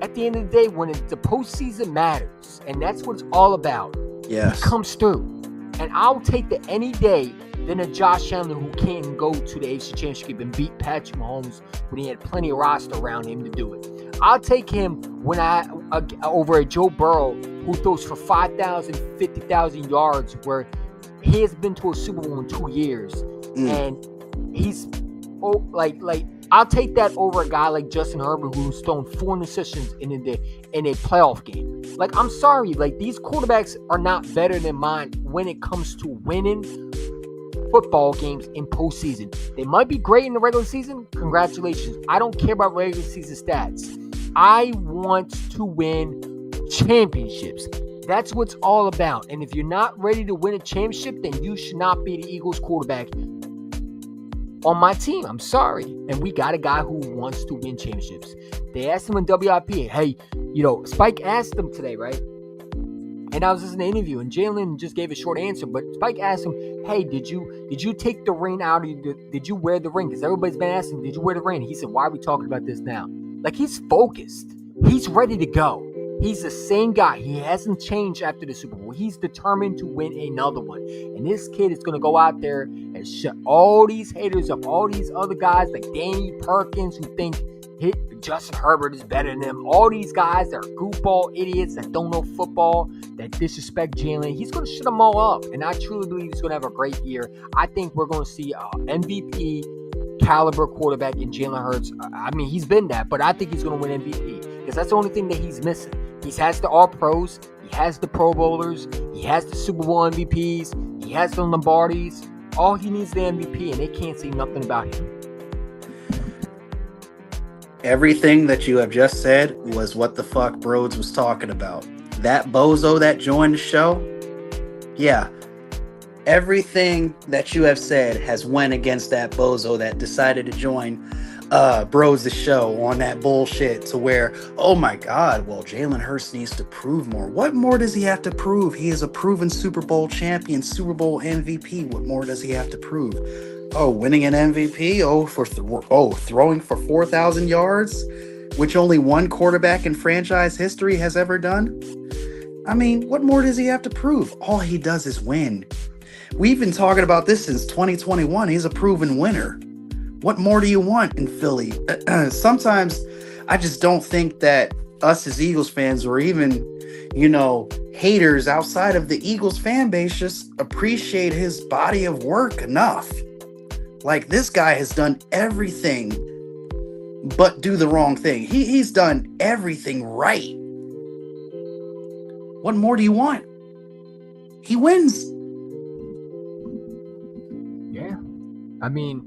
at the end of the day, when the postseason matters, and that's what it's all about, he comes through. And I'll take that any day than a Josh Allen who can't go to the AFC Championship and beat Patrick Mahomes when he had plenty of roster around him to do it. I'll take him over a Joe Burrow who throws for 5,000, 50,000 yards, where he has been to a Super Bowl in 2 years, and he's I'll take that over a guy like Justin Herbert who's thrown 4 interceptions in a playoff game. Like, I'm sorry, like, these quarterbacks are not better than mine when it comes to winning football games in postseason. They might be great in the regular season. Congratulations. I don't care about regular season stats. I want to win championships. That's what it's all about. And if you're not ready to win a championship, then you should not be the Eagles quarterback on my team. I'm sorry. And we got a guy who wants to win championships. They asked him in WIP, hey, Spike asked him today, right? And I was just in an interview, and Jalen just gave a short answer, but Spike asked him, hey, did you take the ring out of you? Did you wear the ring? Because everybody's been asking, did you wear the ring? He said, why are we talking about this now? Like, he's focused. He's ready to go. He's the same guy. He hasn't changed after the Super Bowl. He's determined to win another one. And this kid is going to go out there and shut all these haters up, all these other guys like Danny Perkins who think Justin Herbert is better than him. All these guys that are goofball idiots that don't know football, that disrespect Jalen. He's going to shut them all up. And I truly believe he's going to have a great year. I think we're going to see an MVP caliber quarterback in Jalen Hurts. I mean, he's been that, but I think he's going to win MVP because that's the only thing that he's missing. He has the All-Pros. He has the Pro Bowlers. He has the Super Bowl MVPs. He has the Lombardis. All he needs is the MVP, and they can't say nothing about him. Everything that you have just said was what the fuck Broads was talking about. That bozo that joined the show, yeah, everything that you have said has went against that bozo that decided to join Bros the show on that bullshit to where, oh my God, well, Jalen Hurts needs to prove more. What more does he have to prove? He is a proven Super Bowl champion, Super Bowl MVP. What more does he have to prove? Oh, winning an MVP? Throwing for 4,000 yards, which only one quarterback in franchise history has ever done? I mean, what more does he have to prove? All he does is win. We've been talking about this since 2021. He's a proven winner. What more do you want in Philly? Sometimes I just don't think that us as Eagles fans or even, haters outside of the Eagles fan base just appreciate his body of work enough. Like, this guy has done everything but do the wrong thing. He's done everything right. What more do you want? He wins. Yeah. I mean,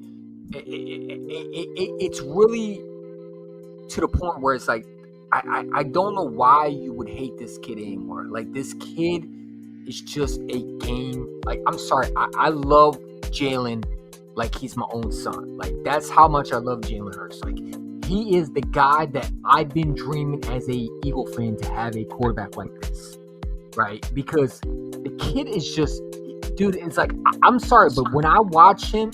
it's really to the point where it's like, I don't know why you would hate this kid anymore. Like, this kid is just a game. Like, I'm sorry. I love Jalen like he's my own son. Like, that's how much I love Jalen Hurts. Like, he is the guy that I've been dreaming as a Eagle fan to have a quarterback like this, right? Because the kid is just, dude, it's like, I'm sorry, but when I watch him,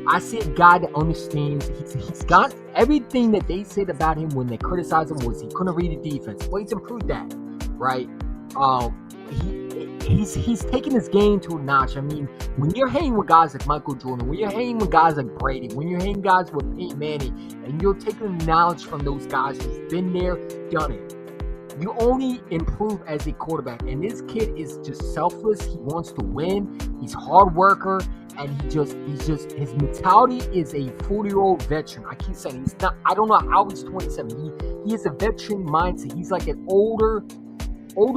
I see a guy that understands. He's got everything that they said about him when they criticized him was he couldn't read the defense. Well, he's improved that, right? He's taking his game to a notch. I mean, when you're hanging with guys like Michael Jordan, when you're hanging with guys like Brady, when you're hanging guys with Peyton Manning, and you're taking the knowledge from those guys who've been there, done it, you only improve as a quarterback. And this kid is just selfless. He wants to win. He's a hard worker. And his mentality is a 40-year-old veteran. I keep saying he's not. I don't know how he's 27. He has a veteran mindset. He's like an older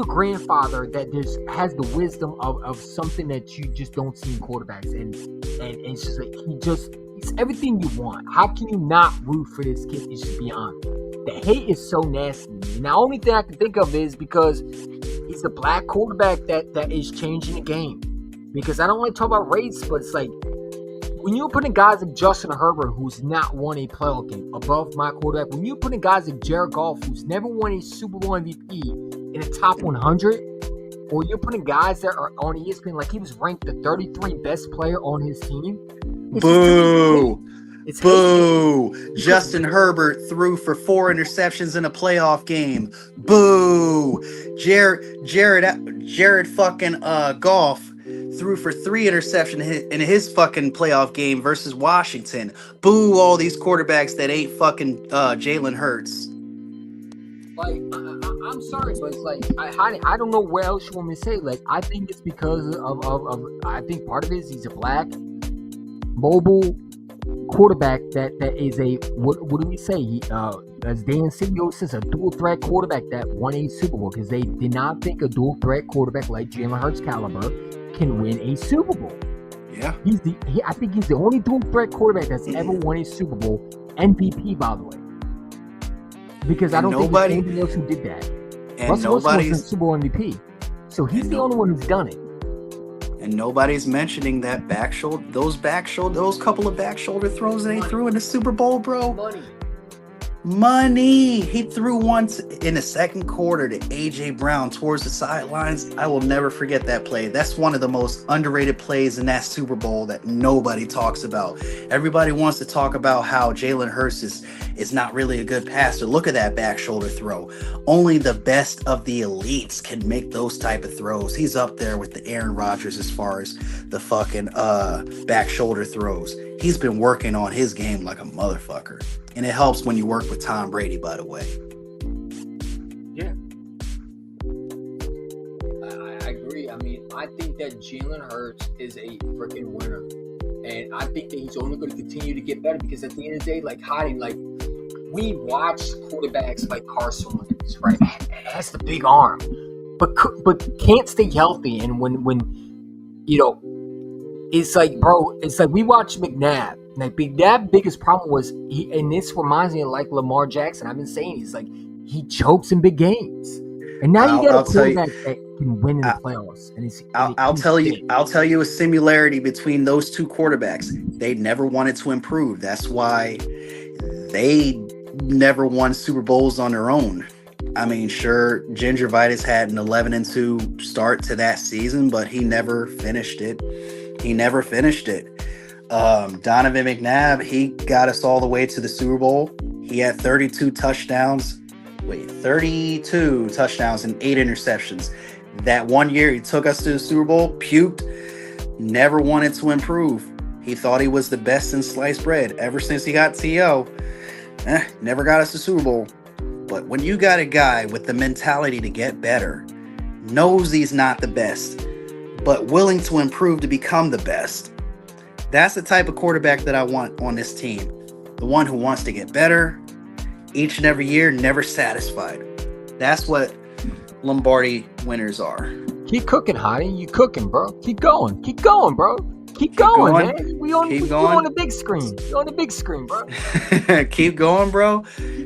grandfather that just has the wisdom of something that you just don't see in quarterbacks. And it's just like he's everything you want. How can you not root for this kid? It's just beyond. The hate is so nasty. And the only thing I can think of is because he's a black quarterback that is changing the game. Because I don't want to talk about race, but it's like when you're putting guys like Justin Herbert, who's not won a playoff game, above my quarterback, when you're putting guys like Jared Goff, who's never won a Super Bowl MVP, in the top 100, or you're putting guys that are on ESPN, like he was ranked the 33 best player on his team. Boo! Boo! Justin Herbert threw for 4 interceptions in a playoff game. Boo! Jared fucking Goff threw for 3 interceptions in his fucking playoff game versus Washington. Boo! All these quarterbacks that ain't fucking Jalen Hurts. Like, I'm sorry, but it's like I don't know where else you want me to say. Like, I think it's because of I think part of it is he's a black, mobile quarterback that is a what do we say? As Dan Siglio says, a dual threat quarterback that won a Super Bowl because they did not think a dual threat quarterback like Jalen Hurts caliber can win a Super Bowl. Yeah, I think he's the only dual threat quarterback that's ever won a Super Bowl, MVP by the way. Because I don't think there's anybody else who did that. And Russell Wilson was a Super Bowl MVP, so he's the only one who's done it. And nobody's mentioning that those couple of back shoulder throws that he threw in the Super Bowl, bro. Money. He threw once in the second quarter to AJ Brown towards the sidelines. I will never forget that play. That's one of the most underrated plays in that Super Bowl that nobody talks about. Everybody wants to talk about how Jalen Hurts is not really a good passer. Look at that back shoulder throw. Only the best of the elites can make those type of throws. He's up there with the Aaron Rodgers as far as the fucking back shoulder throws. He's been working on his game like a motherfucker. And it helps when you work with Tom Brady, by the way. Yeah. I agree. I mean, I think that Jalen Hurts is a freaking winner. And I think that he's only going to continue to get better because at the end of the day, we watch quarterbacks like Carson Wentz, right? Has the big arm, but can't stay healthy. And when it's like, bro, it's like we watch McNabb. Like McNabb's biggest problem was and this reminds me of like Lamar Jackson. I've been saying he's like he chokes in big games, and now you got a quarterback that can win in the playoffs. And I'll tell you a similarity between those two quarterbacks. They never wanted to improve. That's why they never won Super Bowls on their own. I mean, sure, Gingivitis had an 11-2 start to that season, but he never finished it. Donovan McNabb, he got us all the way to the Super Bowl. He had 32 touchdowns and 8 interceptions. That one year he took us to the Super Bowl, puked, never wanted to improve. He thought he was the best in sliced bread ever since he got T.O. Never got us to Super Bowl. But when you got a guy with the mentality to get better, knows he's not the best, but willing to improve to become the best, that's the type of quarterback that I want on this team. The one who wants to get better each and every year, never satisfied. That's what Lombardi winners are. Keep cooking, Hottie. You cooking, bro. Keep going, bro. Keep going, man. We on the big screen. You're on the big screen, bro. Keep going, bro.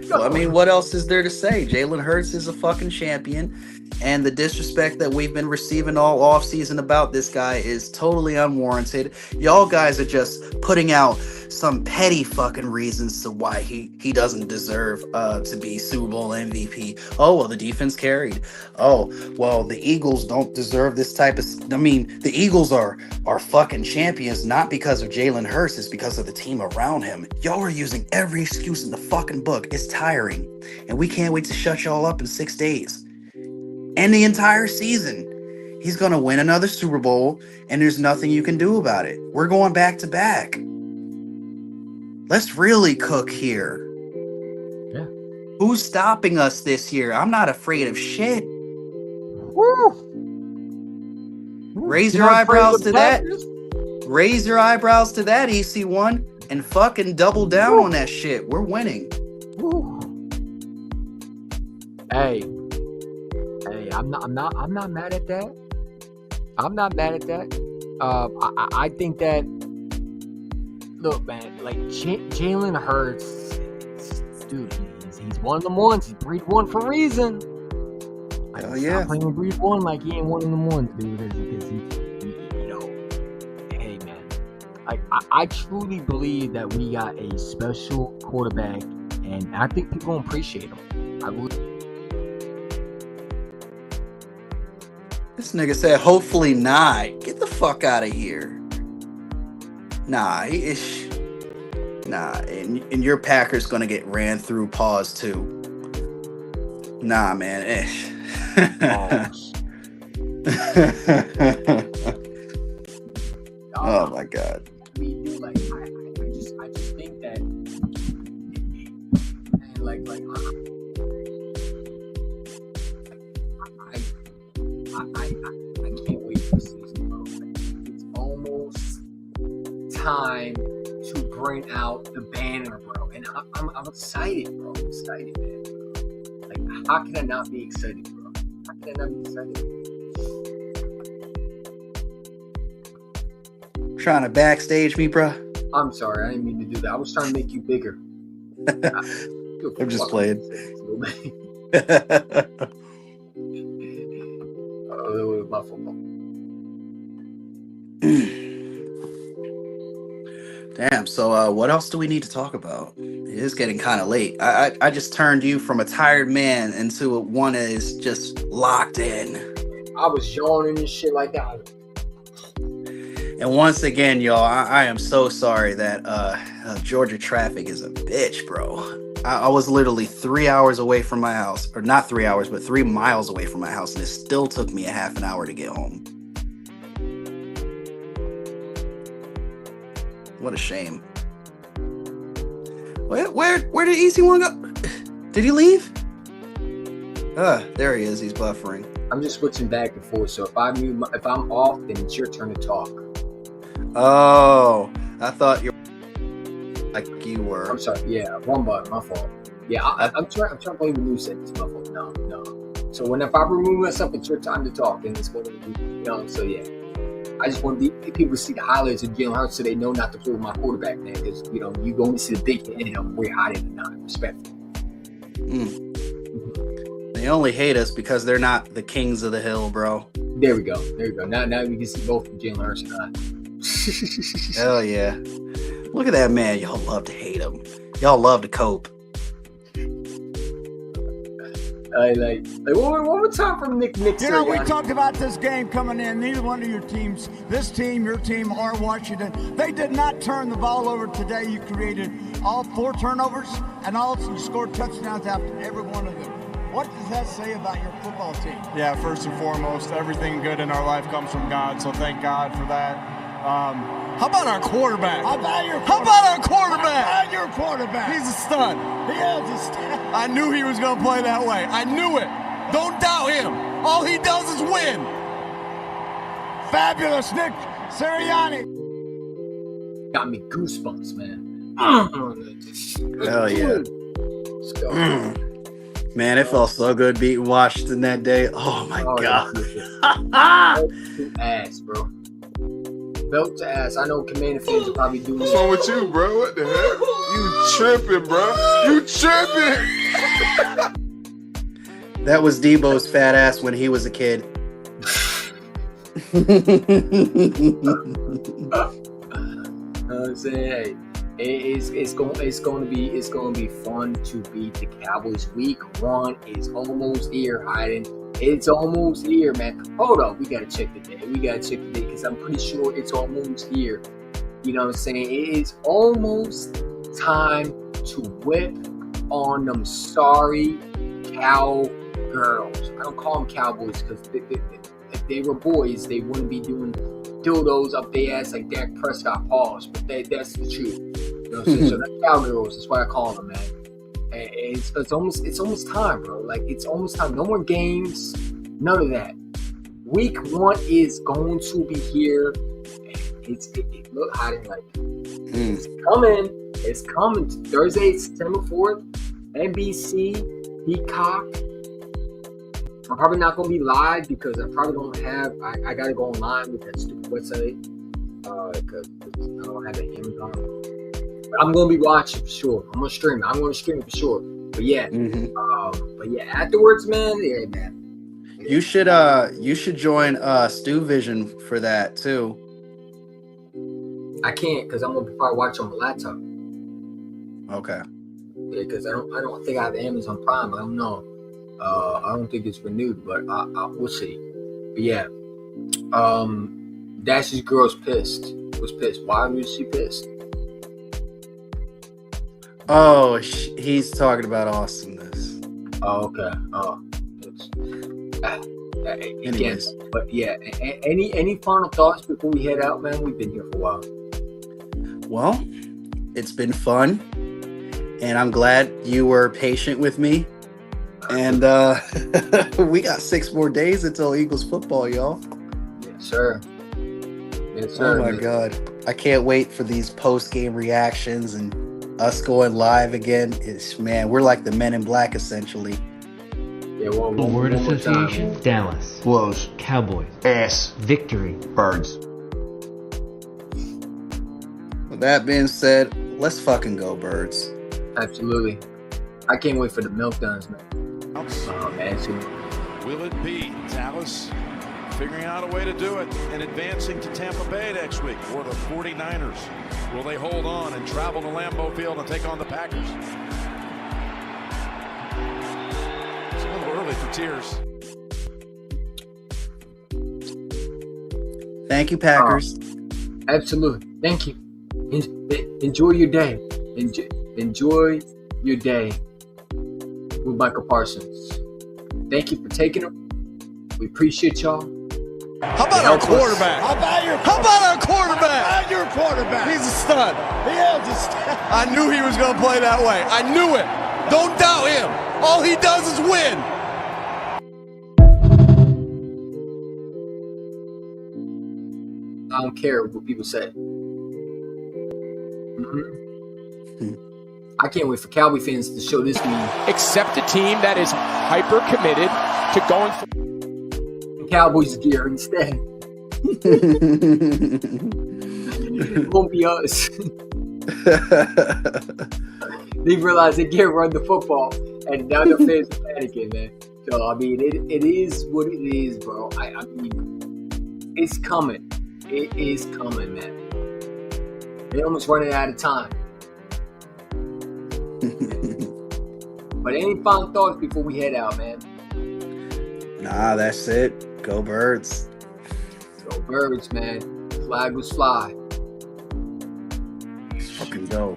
Well, I mean, what else is there to say? Jalen Hurts is a fucking champion. And the disrespect that we've been receiving all offseason about this guy is totally unwarranted. Y'all guys are just putting out some petty fucking reasons to why he doesn't deserve to be Super Bowl MVP. Oh, well, the defense carried. Oh, well, the Eagles don't deserve this type of... I mean, the Eagles are fucking champions, not because of Jalen Hurts, it's because of the team around him. Y'all are using every excuse in the fucking book. It's tiring. And we can't wait to shut y'all up in 6 days. And the entire season. He's going to win another Super Bowl, and there's nothing you can do about it. We're going back to back. Let's really cook here. Yeah. Who's stopping us this year? I'm not afraid of shit. Woo. Raise your eyebrows to that. Raise your eyebrows to that, EC1, and fucking double down on that shit. We're winning. Woo. Hey, I'm not mad at that. I'm not mad at that. I think that, look, man, like Jalen Hurts, dude, he's one of them ones. He's breed one for a reason. Hell yeah. Stop playing breed one like he ain't one of them ones, dude. Because he, you know, hey, man, like I truly believe that we got a special quarterback, and I think people gonna appreciate him. I really. This nigga said, hopefully not. Get the fuck out of here. Nah, and your Packers gonna get ran through paws too. Nah, man. Oh my god. Like, I just think that, like I can't wait for this season, bro. It's almost time to bring out the banner, bro. And I'm excited, bro. I'm excited, man. Like, how can I not be excited, bro? How can I not be excited? Trying to backstage me, bro? I'm sorry, I didn't mean to do that. I was trying to make you bigger. I'm just playing. My football. Damn, so what else do we need to talk about? It is getting kind of late. I just turned you from a tired man into one that is just locked in. I was yawning and shit like that. And once again, y'all, I am so sorry that Georgia traffic is a bitch, bro. I was literally 3 hours away from my house. Or not 3 hours, but 3 miles away from my house. And it still took me a half an hour to get home. What a shame. Where did EC1 go? Did he leave? There he is. He's buffering. I'm just switching back and forth. So if I'm off, then it's your turn to talk. Oh, I thought you like you were. I'm sorry. Yeah, wrong button. My fault. Yeah, I'm trying to play the new sentence. My fault. No. So if I remove myself, it's your time to talk, and it's going to be, So yeah, I just want people to see the highlights of Jalen Hurts so they know not to play with my quarterback, man. Because you going to see the big hit in him way higher than not. Respectfully. They only hate us because they're not the kings of the hill, bro. There we go. Now we can see both Jalen Hurts and I. Hell yeah. Look at that man. Y'all love to hate him. Y'all love to cope. Like one more time from Nick. You know, we talked about this game coming in. Neither one of your teams, this team, your team, or Washington, they did not turn the ball over today. You created all 4 turnovers and also scored touchdowns after every one of them. What does that say about your football team? Yeah, first and foremost, everything good in our life comes from God, so thank God for that. How about our quarterback? How about your quarterback? He's a stud. He is a stud. I knew he was going to play that way. I knew it. Don't doubt him. All he does is win. Fabulous, Nick Sirianni. Got me goosebumps, man. Hell yeah. Let's go. Man, it felt so good beating Washington that day. Oh my God. Belt to ass, bro. Belt to ass. I know Commander fans are probably doing What's wrong with you, bro? What the heck? You tripping, bro. You tripping. That was Debo's fat ass when he was a kid. I'm saying, hey, it's going to be fun to beat the Cowboys. Week 1 is almost here, Hayden. It's almost here, man. Hold up, we gotta check the day. Because I'm pretty sure it's almost here. You know what I'm saying? It is almost time to whip on them sorry cowgirls. I don't call them cowboys because if they were boys, they wouldn't be doing dildos up their ass like Dak Prescott paws. But that's the truth. You know what I'm saying? So the cowgirls, that's what I call them, man. And it's almost time, bro. Like, it's almost time. No more games. None of that. Week 1 is going to be here. It look hot and like it's coming. It's coming. Thursday, September 4th. NBC, Peacock. I'm probably not going to be live because I probably don't have. I got to go online with that stupid website because I don't have the Amazon. But I'm going to be watching for sure. I'm going to stream it. For sure. But yeah, afterwards, man. Yeah, man. You should join Stu Vision for that too. I can't because I'm gonna probably watch on my laptop. Okay. Yeah, because I don't think I have Amazon Prime. I don't know. I don't think it's renewed, but we'll see. But yeah, Dash's girl's pissed. Was pissed. Why was she pissed? Oh, he's talking about awesomeness. Oh, okay. Oh, anyways. Again, but yeah. Any final thoughts before we head out, man? We've been here for a while. Well, it's been fun, and I'm glad you were patient with me. And we got 6 more days until Eagles football, y'all. Yes, sir. Yes, sir. Oh my God, I can't wait for these post-game reactions and us going live again. We're like the Men in Black essentially. Yeah, well, The word association, Dallas. Blows. Cowboys. Ass. Victory. Birds. With that being said, let's fucking go, Birds. Absolutely. I can't wait for the meltdowns, man. Will it be Dallas figuring out a way to do it and advancing to Tampa Bay next week? Or the 49ers? Will they hold on and travel to Lambeau Field and take on the Packers? It's a little early for tears. Thank you, Packers. Absolutely. Thank you. Enjoy your day. Enjoy your day with Micah Parsons. Thank you for taking them. We appreciate y'all. How about our quarterback? How about your quarterback? He's a stud. He is a stud. I knew he was going to play that way. I knew it. Don't doubt him. All he does is win. I don't care what people say. I can't wait for Cowboy fans to show this meme. Accept a team that is hyper committed to going for Cowboys gear instead. It won't be us. They realize they can't run the football, and now the fans are panicking, man. So I mean, it is what it is, bro. I mean, it's coming. It is coming, man. They're almost running out of time. But any final thoughts before we head out, man? Nah, that's it. Go Birds. Go Birds, man. Flag was fly. Fucking go.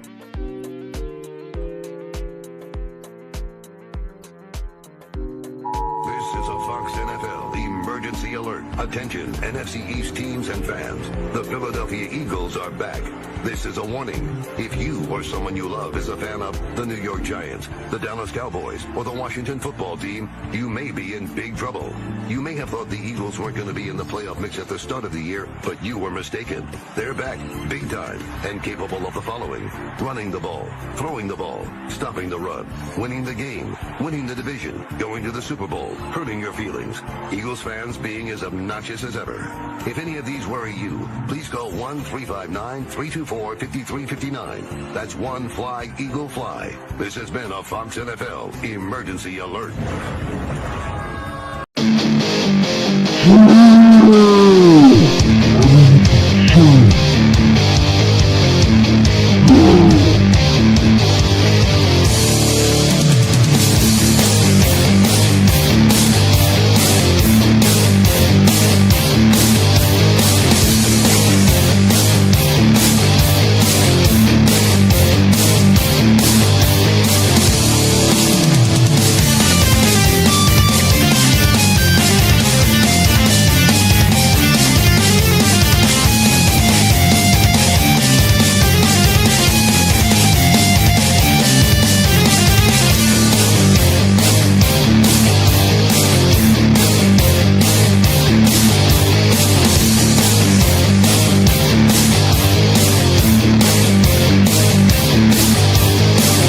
This is a Fox NFL emergency alert. Attention, NFC East teams and fans. The Philadelphia Eagles are back. This is a warning. If you or someone you love is a fan of the New York Giants, the Dallas Cowboys, or the Washington football team, you may be in big trouble. You may have thought the Eagles weren't going to be in the playoff mix at the start of the year, but you were mistaken. They're back, big time, and capable of the following: running the ball, throwing the ball, stopping the run, winning the game, winning the division, going to the Super Bowl, hurting your feelings. Eagles fans being as obnoxious as ever. If any of these worry you, please call 1-359-324-5359. That's one Fly Eagle Fly. This has been a Fox NFL emergency alert.